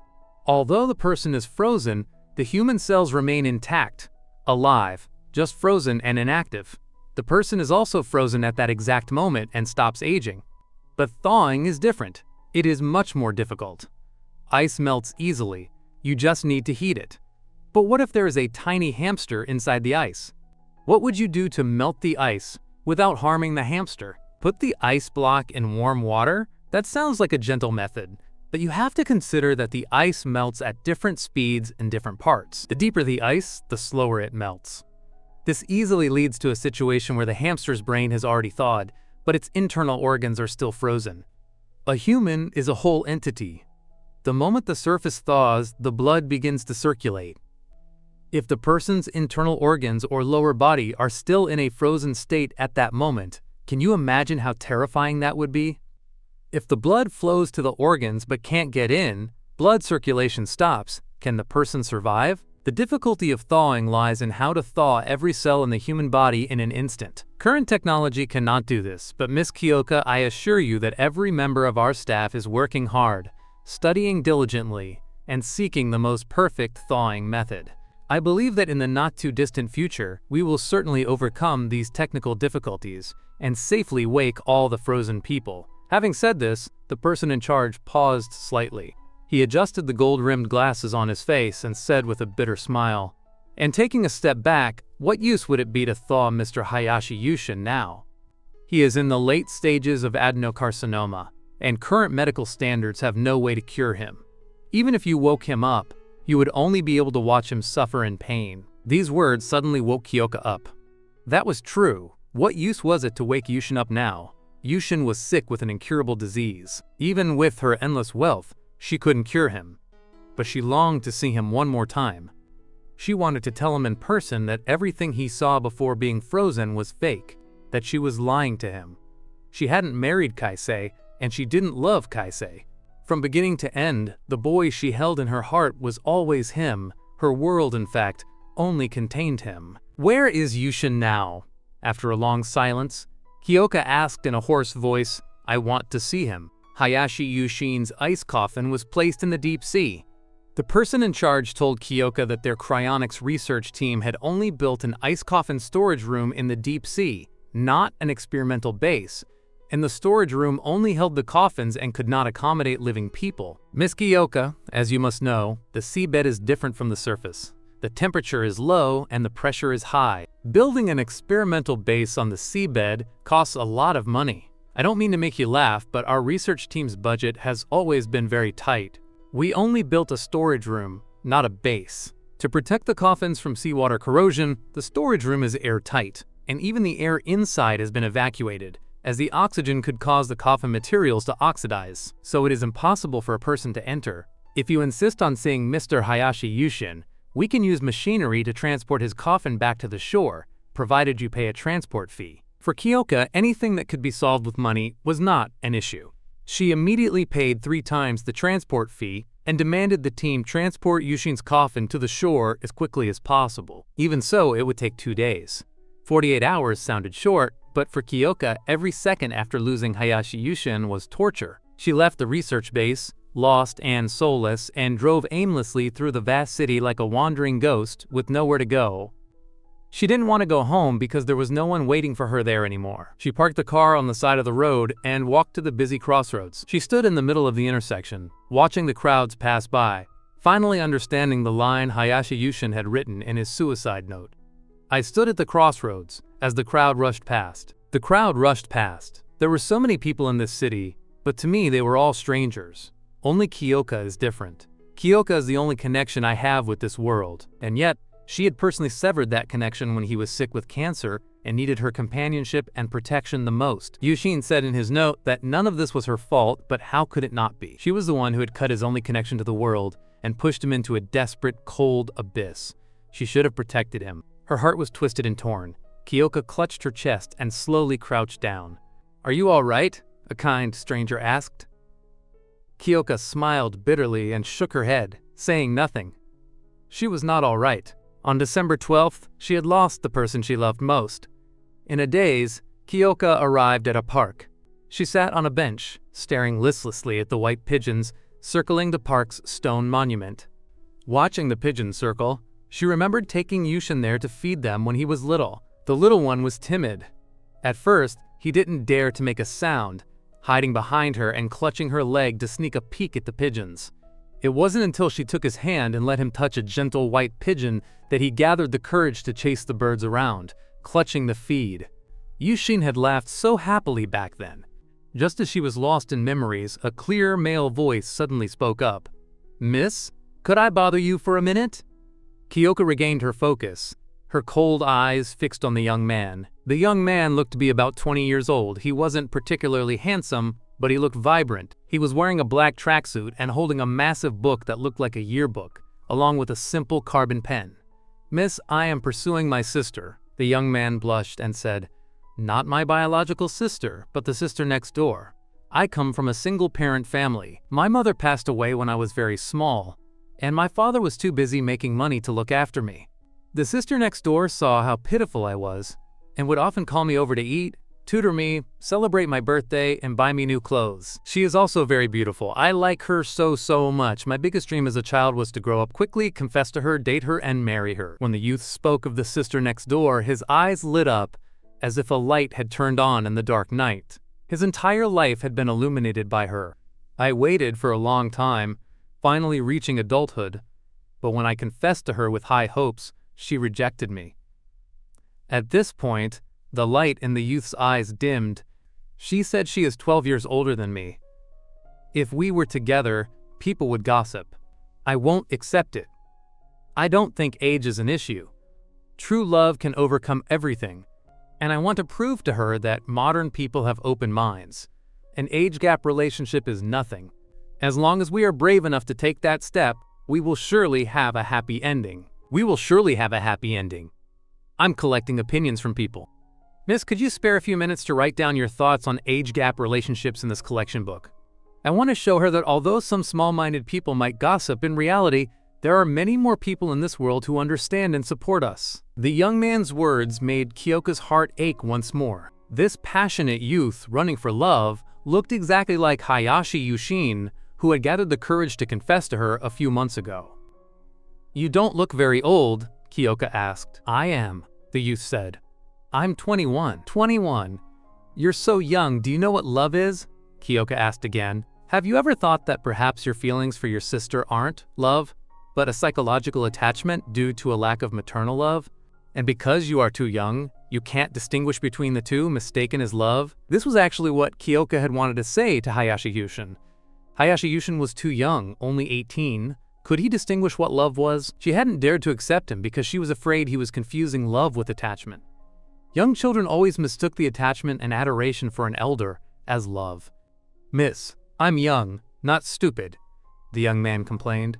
Although the person is frozen, the human cells remain intact, alive, just frozen and inactive. The person is also frozen at that exact moment and stops aging. But thawing is different. It is much more difficult. Ice melts easily. You just need to heat it. But what if there is a tiny hamster inside the ice? What would you do to melt the ice without harming the hamster? Put the ice block in warm water? That sounds like a gentle method, but you have to consider that the ice melts at different speeds in different parts. The deeper the ice, the slower it melts. This easily leads to a situation where the hamster's brain has already thawed, but its internal organs are still frozen. A human is a whole entity. The moment the surface thaws, the blood begins to circulate. If the person's internal organs or lower body are still in a frozen state at that moment, can you imagine how terrifying that would be? If the blood flows to the organs but can't get in, blood circulation stops, can the person survive? The difficulty of thawing lies in how to thaw every cell in the human body in an instant. Current technology cannot do this, but Miss Kyoka, I assure you that every member of our staff is working hard, studying diligently, and seeking the most perfect thawing method. I believe that in the not-too-distant future, we will certainly overcome these technical difficulties and safely wake all the frozen people. Having said this, the person in charge paused slightly. He adjusted the gold-rimmed glasses on his face and said with a bitter smile, "And taking a step back, what use would it be to thaw Mr. Hayashi Yushin now? He is in the late stages of adenocarcinoma, and current medical standards have no way to cure him. Even if you woke him up, you would only be able to watch him suffer in pain." These words suddenly woke Kyoka up. That was true. What use was it to wake Yushin up now? Yushin was sick with an incurable disease. Even with her endless wealth, she couldn't cure him. But she longed to see him one more time. She wanted to tell him in person that everything he saw before being frozen was fake, that she was lying to him. She hadn't married Kaisei, and she didn't love Kaisei. From beginning to end, the boy she held in her heart was always him. Her world, in fact, only contained him. Where is Yushin now? After a long silence, Kyoka asked in a hoarse voice, "I want to see him." Hayashi Yushin's ice coffin was placed in the deep sea. The person in charge told Kyoka that their cryonics research team had only built an ice coffin storage room in the deep sea, not an experimental base, and the storage room only held the coffins and could not accommodate living people. Miss Kyoka, as you must know, the seabed is different from the surface. The temperature is low and the pressure is high. Building an experimental base on the seabed costs a lot of money. I don't mean to make you laugh, but our research team's budget has always been very tight. We only built a storage room, not a base. To protect the coffins from seawater corrosion, the storage room is airtight, and even the air inside has been evacuated, as the oxygen could cause the coffin materials to oxidize, so it is impossible for a person to enter. If you insist on seeing Mr. Hayashi Yushin, we can use machinery to transport his coffin back to the shore, provided you pay a transport fee. For Kyoka, anything that could be solved with money was not an issue. She immediately paid 3 times the transport fee and demanded the team transport Yushin's coffin to the shore as quickly as possible. Even so, it would take 2 days. 48 hours sounded short, but for Kyoka, every second after losing Hayashi Yushin was torture. She left the research base, lost and soulless, and drove aimlessly through the vast city like a wandering ghost with nowhere to go. She didn't want to go home because there was no one waiting for her there anymore. She parked the car on the side of the road and walked to the busy crossroads. She stood in the middle of the intersection, watching the crowds pass by, finally understanding the line Hayashi Yushin had written in his suicide note. I stood at the crossroads as the crowd rushed past. The crowd rushed past. There were so many people in this city, but to me they were all strangers. Only Kyoka is different. Kyoka is the only connection I have with this world, and yet, she had personally severed that connection when he was sick with cancer and needed her companionship and protection the most. Yushin said in his note that none of this was her fault, but how could it not be? She was the one who had cut his only connection to the world and pushed him into a desperate, cold abyss. She should have protected him. Her heart was twisted and torn. Kyoka clutched her chest and slowly crouched down. "Are you all right?" a kind stranger asked. Kyoka smiled bitterly and shook her head, saying nothing. She was not all right. On December 12th, she had lost the person she loved most. In a daze, Kyoka arrived at a park. She sat on a bench, staring listlessly at the white pigeons circling the park's stone monument. Watching the pigeons circle, she remembered taking Yushin there to feed them when he was little. The little one was timid. At first, he didn't dare to make a sound, hiding behind her and clutching her leg to sneak a peek at the pigeons. It wasn't until she took his hand and let him touch a gentle white pigeon that he gathered the courage to chase the birds around, clutching the feed. Yushin had laughed so happily back then. Just as she was lost in memories, a clear male voice suddenly spoke up. "Miss, could I bother you for a minute?" Kyoka regained her focus, her cold eyes fixed on the young man. The young man looked to be about 20 years old. He wasn't particularly handsome, but he looked vibrant. He was wearing a black tracksuit and holding a massive book that looked like a yearbook, along with a simple carbon pen. "Miss, I am pursuing my sister." The young man blushed and said, "Not my biological sister, but the sister next door. I come from a single-parent family. My mother passed away when I was very small, and my father was too busy making money to look after me. The sister next door saw how pitiful I was, and would often call me over to eat, tutor me, celebrate my birthday, and buy me new clothes. She is also very beautiful. I like her so much. My biggest dream as a child was to grow up quickly, confess to her, date her, and marry her." When the youth spoke of the sister next door, his eyes lit up as if a light had turned on in the dark night. His entire life had been illuminated by her. I waited for a long time, finally reaching adulthood, but when I confessed to her with high hopes, she rejected me. At this point, the light in the youth's eyes dimmed. She said she is 12 years older than me. If we were together, people would gossip. I won't accept it. I don't think age is an issue. True love can overcome everything. and I want to prove to her that modern people have open minds. An age gap relationship is nothing. As long as we are brave enough to take that step, we will surely have a happy ending. I'm collecting opinions from people. Miss, could you spare a few minutes to write down your thoughts on age gap relationships in this collection book? I want to show her that although some small-minded people might gossip, in reality, there are many more people in this world who understand and support us. The young man's words made Kyoka's heart ache once more. This passionate youth running for love looked exactly like Hayashi Yushin, who had gathered the courage to confess to her a few months ago. "You don't look very old," Kyoka asked. "I am," the youth said. "I'm 21. 21. You're so young, do you know what love is?" Kyoka asked again. "Have you ever thought that perhaps your feelings for your sister aren't love, but a psychological attachment due to a lack of maternal love? And because you are too young, you can't distinguish between the two, mistaken as love?" This was actually what Kyoka had wanted to say to Hayashi Yushin. Hayashi Yushin was too young, only 18. Could he distinguish what love was? She hadn't dared to accept him because she was afraid he was confusing love with attachment. Young children always mistook the attachment and adoration for an elder as love. "Miss, I'm young, not stupid," the young man complained.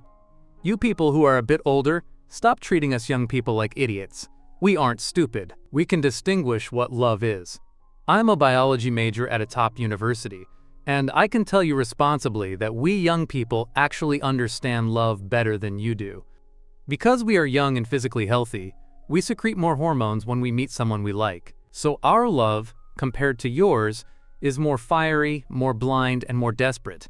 "You people who are a bit older, stop treating us young people like idiots. We aren't stupid. We can distinguish what love is. I'm a biology major at a top university, and I can tell you responsibly that we young people actually understand love better than you do. Because we are young and physically healthy, we secrete more hormones when we meet someone we like. So our love, compared to yours, is more fiery, more blind, and more desperate.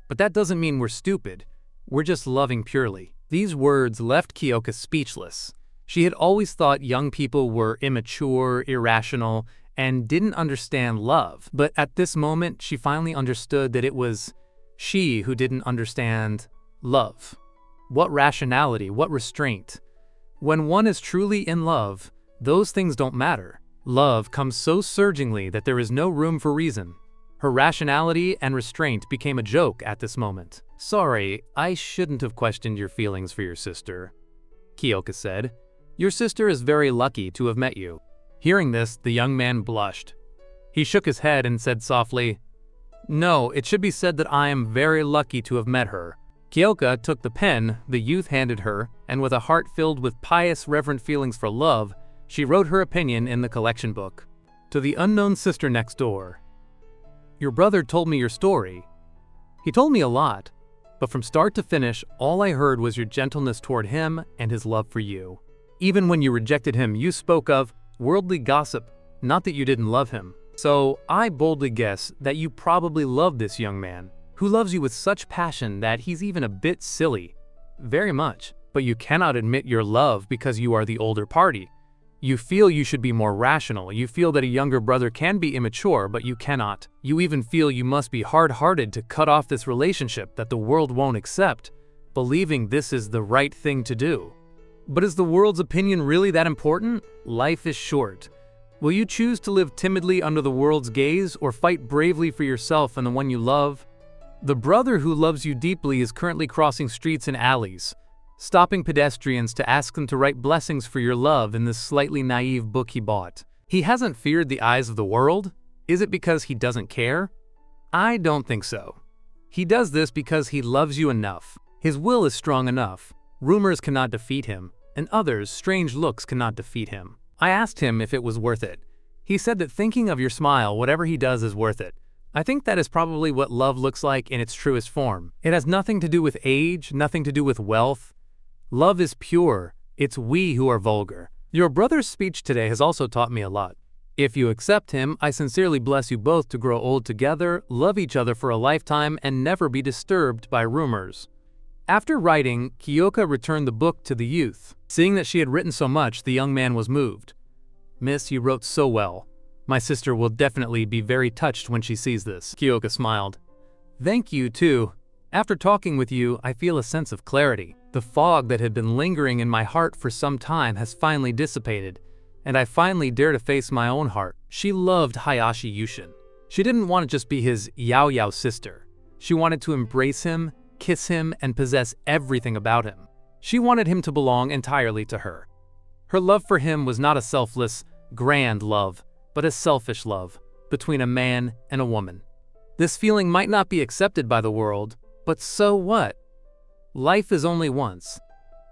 But that doesn't mean we're stupid. We're just loving purely." These words left Kyoka speechless. She had always thought young people were immature, irrational, and didn't understand love. But at this moment, she finally understood that it was she who didn't understand love. What rationality, what restraint. When one is truly in love, those things don't matter. Love comes so surgingly that there is no room for reason. Her rationality and restraint became a joke at this moment. "Sorry, I shouldn't have questioned your feelings for your sister," Kyoka said. "Your sister is very lucky to have met you." Hearing this, the young man blushed. He shook his head and said softly, "No, it should be said that I am very lucky to have met her." Kyoka took the pen the youth handed her, and with a heart filled with pious, reverent feelings for love, she wrote her opinion in the collection book. To the unknown sister next door. "Your brother told me your story. He told me a lot, but from start to finish, all I heard was your gentleness toward him and his love for you. Even when you rejected him, you spoke of worldly gossip, not that you didn't love him. So I boldly guess that you probably love this young man, who loves you with such passion that he's even a bit silly. Very much. But you cannot admit your love because you are the older party. You feel you should be more rational. You feel that a younger brother can be immature, but you cannot. You even feel you must be hard-hearted to cut off this relationship that the world won't accept, believing this is the right thing to do. But is the world's opinion really that important? Life is short. Will you choose to live timidly under the world's gaze or fight bravely for yourself and the one you love? The brother who loves you deeply is currently crossing streets and alleys, stopping pedestrians to ask them to write blessings for your love in this slightly naive book he bought. He hasn't feared the eyes of the world? Is it because he doesn't care? I don't think so. He does this because he loves you enough. His will is strong enough. Rumors cannot defeat him, and others' strange looks cannot defeat him. I asked him if it was worth it. He said that thinking of your smile, whatever he does, is worth it. I think that is probably what love looks like in its truest form. It has nothing to do with age, nothing to do with wealth. Love is pure. It's we who are vulgar. Your brother's speech today has also taught me a lot. If you accept him, I sincerely bless you both to grow old together, love each other for a lifetime, and never be disturbed by rumors. After writing, Kyoka returned the book to the youth. Seeing that she had written so much, the young man was moved. Miss, you wrote so well. My sister will definitely be very touched when she sees this. Kyoka smiled. Thank you, too. After talking with you, I feel a sense of clarity. The fog that had been lingering in my heart for some time has finally dissipated, and I finally dare to face my own heart. She loved Hayashi Yushin. She didn't want to just be his Yao sister. She wanted to embrace him, kiss him, and possess everything about him. She wanted him to belong entirely to her. Her love for him was not a selfless, grand love, but a selfish love between a man and a woman. This feeling might not be accepted by the world, but so what? Life is only once.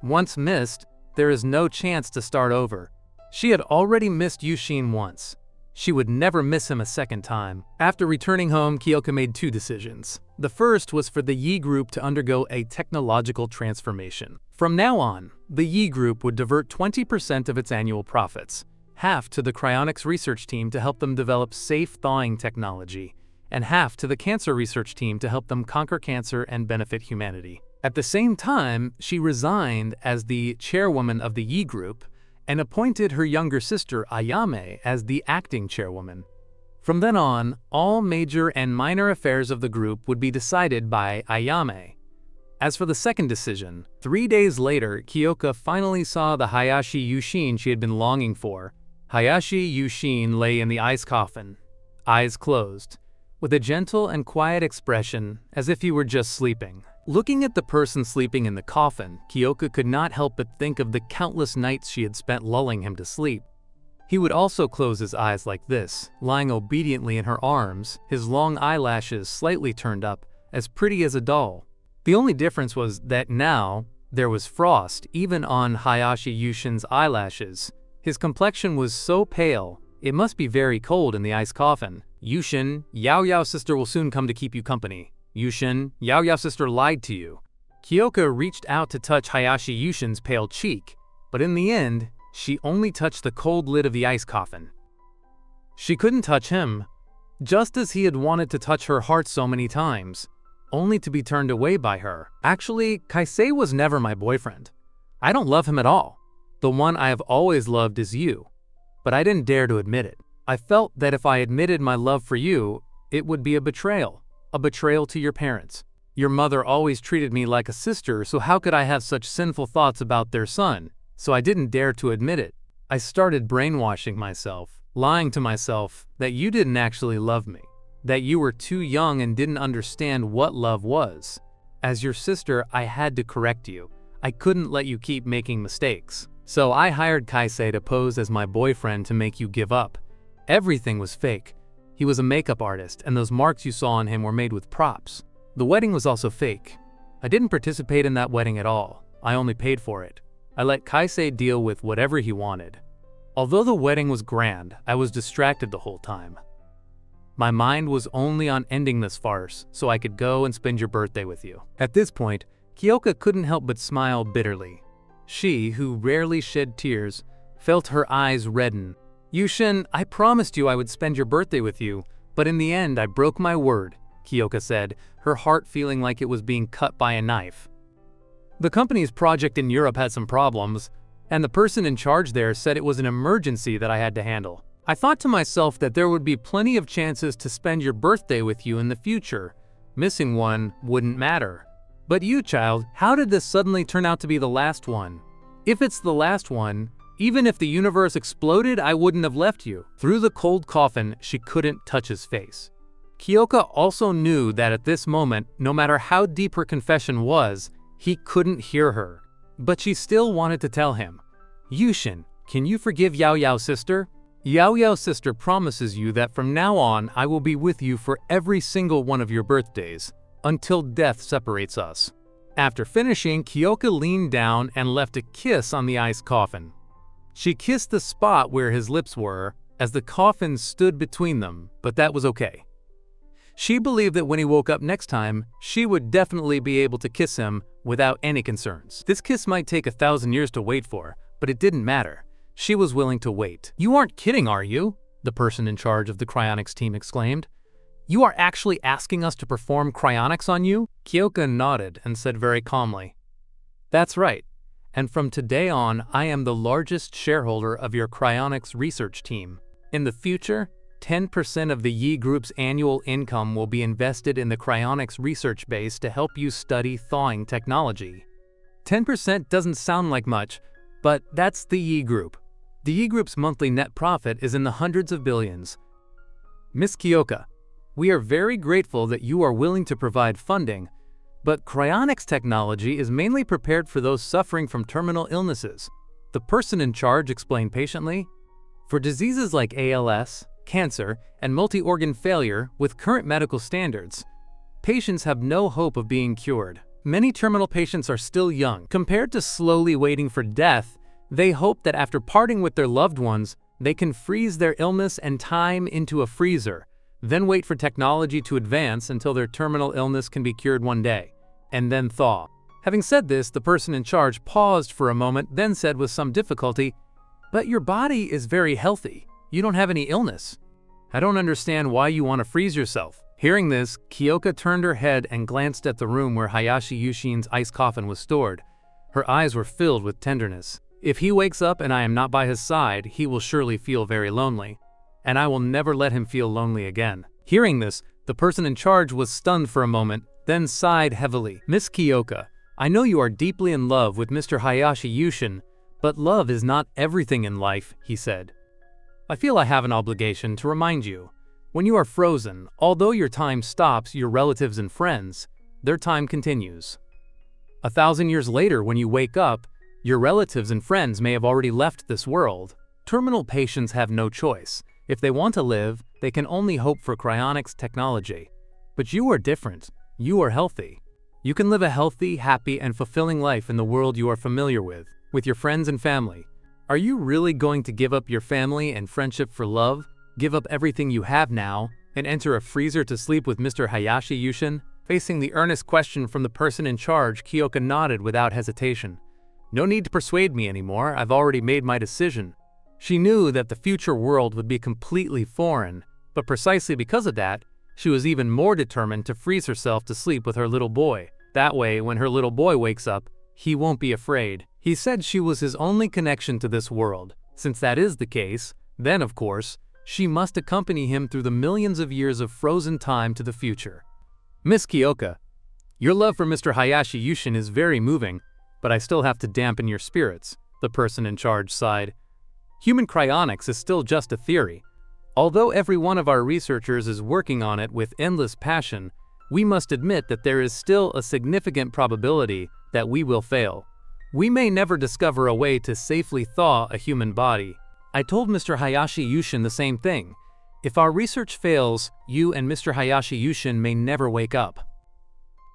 Once missed, there is no chance to start over. She had already missed Yushin once. She would never miss him a second time. After returning home, Kyoka made two decisions. The first was for the Yi Group to undergo a technological transformation. From now on, the Yi Group would divert 20% of its annual profits, half to the cryonics research team to help them develop safe thawing technology, and half to the cancer research team to help them conquer cancer and benefit humanity. At the same time, she resigned as the chairwoman of the Yi Group and appointed her younger sister Ayame as the acting chairwoman. From then on, all major and minor affairs of the group would be decided by Ayame. As for the second decision, 3 days later, Kyoka finally saw the Hayashi Yushin she had been longing for. Hayashi Yushin lay in the ice coffin, eyes closed, with a gentle and quiet expression as if he were just sleeping. Looking at the person sleeping in the coffin, Kyoka could not help but think of the countless nights she had spent lulling him to sleep. He would also close his eyes like this, lying obediently in her arms, his long eyelashes slightly turned up, as pretty as a doll. The only difference was that now there was frost even on Hayashi Yushin's eyelashes. His complexion was so pale, it must be very cold in the ice coffin. Yushin, Yao sister will soon come to keep you company. Yushin, Yao sister lied to you. Kyoka reached out to touch Hayashi Yushin's pale cheek, but in the end, she only touched the cold lid of the ice coffin. She couldn't touch him, just as he had wanted to touch her heart so many times, only to be turned away by her. Actually, Kaisei was never my boyfriend. I don't love him at all. The one I have always loved is you, but I didn't dare to admit it. I felt that if I admitted my love for you, it would be a betrayal to your parents. Your mother always treated me like a sister, so how could I have such sinful thoughts about their son? So I didn't dare to admit it. I started brainwashing myself, lying to myself that you didn't actually love me, that you were too young and didn't understand what love was. As your sister, I had to correct you. I couldn't let you keep making mistakes. So I hired Kaisei to pose as my boyfriend to make you give up. Everything was fake. He was a makeup artist, and those marks you saw on him were made with props. The wedding was also fake. I didn't participate in that wedding at all. I only paid for it. I let Kaisei deal with whatever he wanted. Although the wedding was grand, I was distracted the whole time. My mind was only on ending this farce so I could go and spend your birthday with you. At this point, Kyoka couldn't help but smile bitterly. She, who rarely shed tears, felt her eyes redden. Yushin, I promised you I would spend your birthday with you, but in the end I broke my word, Kyoka said, her heart feeling like it was being cut by a knife. The company's project in Europe had some problems, and the person in charge there said it was an emergency that I had to handle. I thought to myself that there would be plenty of chances to spend your birthday with you in the future. Missing one wouldn't matter. But you, child, how did this suddenly turn out to be the last one? If it's the last one, even if the universe exploded, I wouldn't have left you. Through the cold coffin, she couldn't touch his face. Kyoka also knew that at this moment, no matter how deep her confession was, he couldn't hear her. But she still wanted to tell him. Yushin, can you forgive Yao sister? Yao sister promises you that from now on I will be with you for every single one of your birthdays, until death separates us. After finishing, Kyoka leaned down and left a kiss on the ice coffin. She kissed the spot where his lips were, as the coffin stood between them, but that was okay. She believed that when he woke up next time, she would definitely be able to kiss him without any concerns. This kiss might take 1,000 years to wait for, but it didn't matter. She was willing to wait. You aren't kidding, are you? The person in charge of the cryonics team exclaimed. You are actually asking us to perform cryonics on you? Kyoka nodded and said very calmly, That's right. And from today on, I am the largest shareholder of your cryonics research team. In the future, 10% of the Yi Group's annual income will be invested in the cryonics research base to help you study thawing technology. 10% doesn't sound like much, but that's the Yi Group. The Yi Group's monthly net profit is in the hundreds of billions. Miss Kyoka, we are very grateful that you are willing to provide funding, but cryonics technology is mainly prepared for those suffering from terminal illnesses. The person in charge explained patiently. For diseases like ALS, cancer, and multi-organ failure, with current medical standards, patients have no hope of being cured. Many terminal patients are still young. Compared to slowly waiting for death, they hope that after parting with their loved ones, they can freeze their illness and time into a freezer, then wait for technology to advance until their terminal illness can be cured one day, and then thaw. Having said this, the person in charge paused for a moment, then said with some difficulty, "But your body is very healthy. You don't have any illness. I don't understand why you want to freeze yourself." Hearing this, Kyoka turned her head and glanced at the room where Hayashi Yushin's ice coffin was stored. Her eyes were filled with tenderness. "If he wakes up and I am not by his side, he will surely feel very lonely, and I will never let him feel lonely again." Hearing this, the person in charge was stunned for a moment, then sighed heavily. "Miss Kyoka, I know you are deeply in love with Mr. Hayashi Yushin, but love is not everything in life," he said. "I feel I have an obligation to remind you. When you are frozen, although your time stops, your relatives and friends, their time continues. 1,000 years later, when you wake up, your relatives and friends may have already left this world. Terminal patients have no choice. If they want to live, they can only hope for cryonics technology. But you are different. You are healthy. You can live a healthy, happy, and fulfilling life in the world you are familiar with your friends and family. Are you really going to give up your family and friendship for love, give up everything you have now, and enter a freezer to sleep with Mr. Hayashi Yushin?" Facing the earnest question from the person in charge, Kyoka nodded without hesitation. "No need to persuade me anymore. I've already made my decision." She knew that the future world would be completely foreign, but precisely because of that, she was even more determined to freeze herself to sleep with her little boy. That way, when her little boy wakes up, he won't be afraid. He said she was his only connection to this world. Since that is the case, then of course, she must accompany him through the millions of years of frozen time to the future. "Miss Kyoka, your love for Mr. Hayashi Yushin is very moving, but I still have to dampen your spirits," the person in charge sighed. "Human cryonics is still just a theory. Although every one of our researchers is working on it with endless passion, we must admit that there is still a significant probability that we will fail. We may never discover a way to safely thaw a human body. I told Mr. Hayashi Yushin the same thing. If our research fails, you and Mr. Hayashi Yushin may never wake up."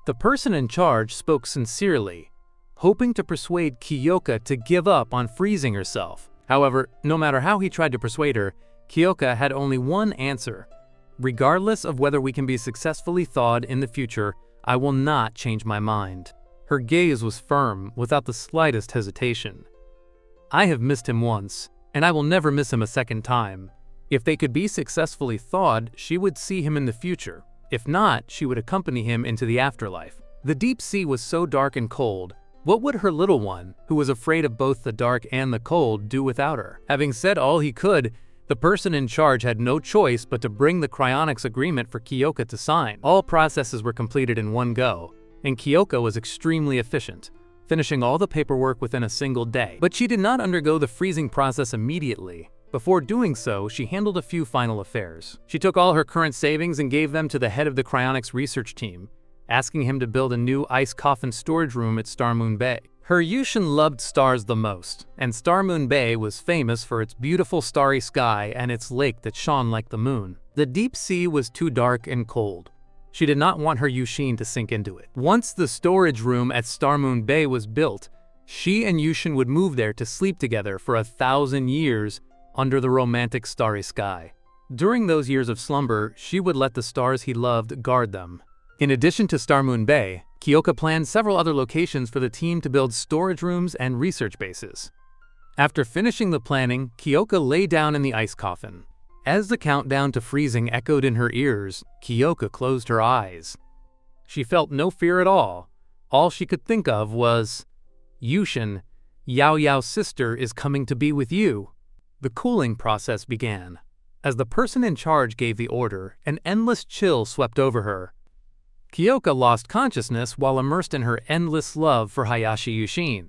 The person in charge spoke sincerely, hoping to persuade Kyoka to give up on freezing herself. However, no matter how he tried to persuade her, Kyoka had only one answer. "Regardless of whether we can be successfully thawed in the future, I will not change my mind." Her gaze was firm, without the slightest hesitation. "I have missed him once, and I will never miss him a second time. If they could be successfully thawed, she would see him in the future. If not, she would accompany him into the afterlife." The deep sea was so dark and cold. What would her little one, who was afraid of both the dark and the cold, do without her? Having said all he could, the person in charge had no choice but to bring the cryonics agreement for Kyoka to sign. All processes were completed in one go, and Kyoka was extremely efficient, finishing all the paperwork within a single day. But she did not undergo the freezing process immediately. Before doing so, she handled a few final affairs. She took all her current savings and gave them to the head of the cryonics research team, asking him to build a new ice coffin storage room at Star Moon Bay. Her Yushin loved stars the most, and Star Moon Bay was famous for its beautiful starry sky and its lake that shone like the moon. The deep sea was too dark and cold. She did not want her Yushin to sink into it. Once the storage room at Star Moon Bay was built, she and Yushin would move there to sleep together for 1,000 years under the romantic starry sky. During those years of slumber, she would let the stars he loved guard them. In addition to Star Moon Bay, Kyoka planned several other locations for the team to build storage rooms and research bases. After finishing the planning, Kyoka lay down in the ice coffin. As the countdown to freezing echoed in her ears, Kyoka closed her eyes. She felt no fear at all. All she could think of was, "Yushin, Yao Yao's sister is coming to be with you." The cooling process began. As the person in charge gave the order, an endless chill swept over her. Kyoka lost consciousness while immersed in her endless love for Hayashi Yushin.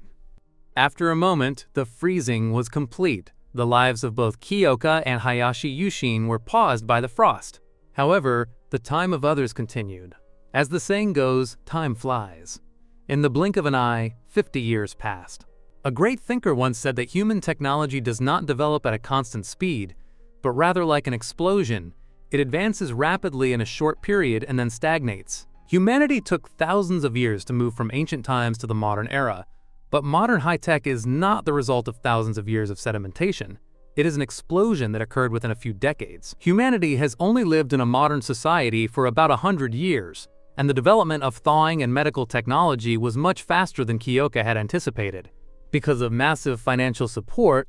After a moment, the freezing was complete. The lives of both Kyoka and Hayashi Yushin were paused by the frost. However, the time of others continued. As the saying goes, time flies. In the blink of an eye, 50 years passed. A great thinker once said that human technology does not develop at a constant speed, but rather like an explosion. It advances rapidly in a short period and then stagnates. Humanity took thousands of years to move from ancient times to the modern era, but modern high-tech is not the result of thousands of years of sedimentation. It is an explosion that occurred within a few decades. Humanity has only lived in a modern society for about 100 years, and the development of thawing and medical technology was much faster than Kyoka had anticipated. Because of massive financial support,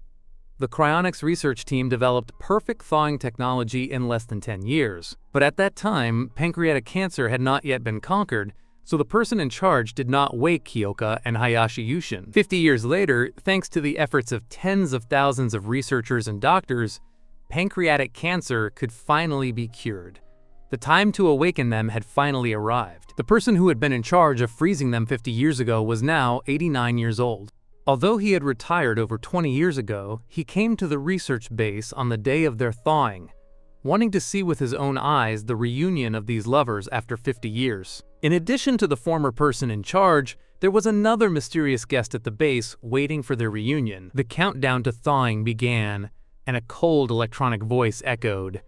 the cryonics research team developed perfect thawing technology in less than 10 years. But at that time, pancreatic cancer had not yet been conquered, so the person in charge did not wake Kyoka and Hayashi Yushin. 50 years later, thanks to the efforts of tens of thousands of researchers and doctors, pancreatic cancer could finally be cured. The time to awaken them had finally arrived. The person who had been in charge of freezing them 50 years ago was now 89 years old. Although he had retired over 20 years ago, he came to the research base on the day of their thawing, wanting to see with his own eyes the reunion of these lovers after 50 years. In addition to the former person in charge, there was another mysterious guest at the base waiting for their reunion. The countdown to thawing began, and a cold electronic voice echoed.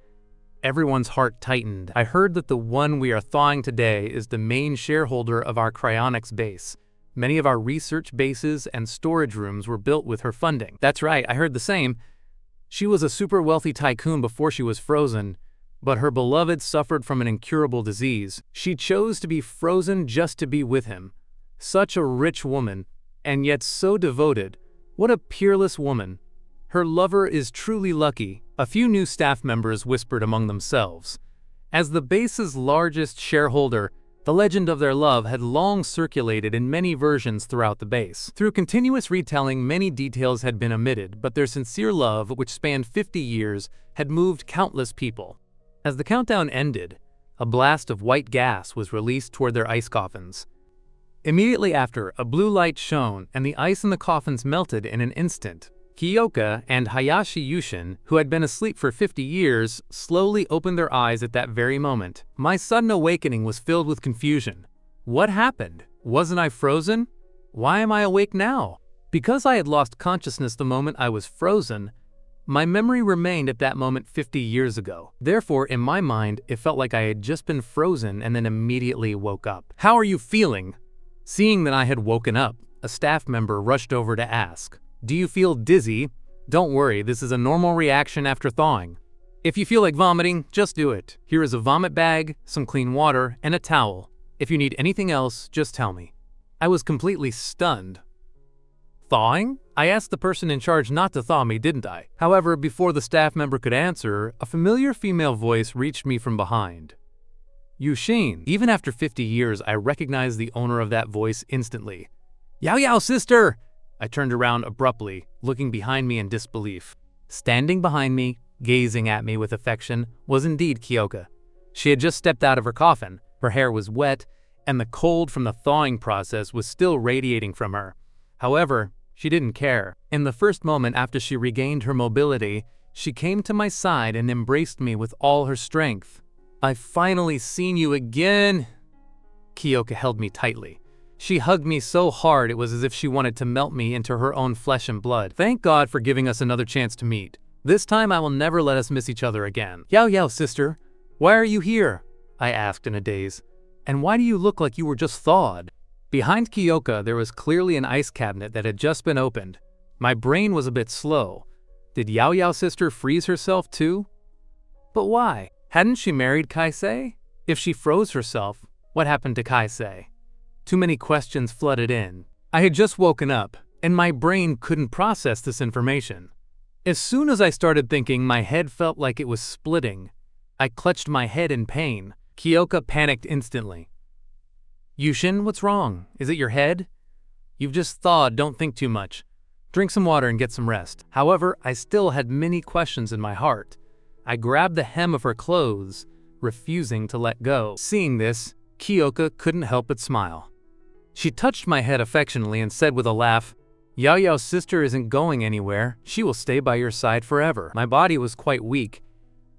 Everyone's heart tightened. I heard that the one we are thawing today is the main shareholder of our cryonics base. Many of our research bases and storage rooms were built with her funding. That's right, I heard the same. She was a super wealthy tycoon before she was frozen, but her beloved suffered from an incurable disease. She chose to be frozen just to be with him. Such a rich woman, and yet so devoted. What a peerless woman. Her lover is truly lucky. A few new staff members whispered among themselves. As the base's largest shareholder, the legend of their love had long circulated in many versions throughout the base. Through continuous retelling, many details had been omitted, but their sincere love, which spanned 50 years, had moved countless people. As the countdown ended, a blast of white gas was released toward their ice coffins. Immediately after, a blue light shone, and the ice in the coffins melted in an instant. Kyoka and Hayashi Yushin, who had been asleep for 50 years, slowly opened their eyes at that very moment. My sudden awakening was filled with confusion. What happened? Wasn't I frozen? Why am I awake now? Because I had lost consciousness the moment I was frozen, my memory remained at that moment 50 years ago. Therefore, in my mind, it felt like I had just been frozen and then immediately woke up. How are you feeling? Seeing that I had woken up, a staff member rushed over to ask. Do you feel dizzy? Don't worry, this is a normal reaction after thawing. If you feel like vomiting, just do it. Here is a vomit bag, some clean water, and a towel. If you need anything else, just tell me. I was completely stunned. Thawing? I asked the person in charge not to thaw me, didn't I? However, before the staff member could answer, a familiar female voice reached me from behind. Yushin. Even after 50 years, I recognized the owner of that voice instantly. Yao Yao, sister! I turned around abruptly, looking behind me in disbelief. Standing behind me, gazing at me with affection, was indeed Kyoka. She had just stepped out of her coffin. Her hair was wet, and the cold from the thawing process was still radiating from her. However, she didn't care. In the first moment after she regained her mobility, she came to my side and embraced me with all her strength. I've finally seen you again. Kyoka held me tightly. She hugged me so hard it was as if she wanted to melt me into her own flesh and blood. Thank God for giving us another chance to meet. This time I will never let us miss each other again. Yao Yao, sister, why are you here? I asked in a daze. And why do you look like you were just thawed? Behind Kyoka there was clearly an ice cabinet that had just been opened. My brain was a bit slow. Did Yao Yao sister freeze herself too? But why? Hadn't she married Kaisei? If she froze herself, what happened to Kaisei? Too many questions flooded in. I had just woken up, and my brain couldn't process this information. As soon as I started thinking, my head felt like it was splitting. I clutched my head in pain. Kyoka panicked instantly. Yushin, what's wrong? Is it your head? You've just thawed, don't think too much. Drink some water and get some rest. However, I still had many questions in my heart. I grabbed the hem of her clothes, refusing to let go. Seeing this, Kyoka couldn't help but smile. She touched my head affectionately and said with a laugh, Yao Yao's sister isn't going anywhere. She will stay by your side forever. My body was quite weak.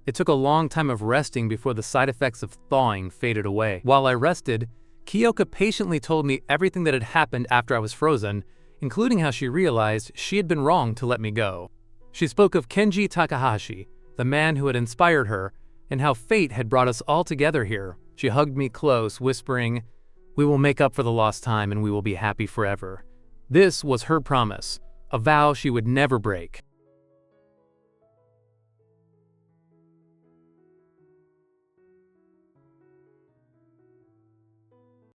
It took a long time of resting before the side effects of thawing faded away. While I rested, Kyoka patiently told me everything that had happened after I was frozen, including how she realized she had been wrong to let me go. She spoke of Kenji Takahashi, the man who had inspired her, and how fate had brought us all together here. She hugged me close, whispering, "We will make up for the lost time and we will be happy forever." This was her promise, a vow she would never break.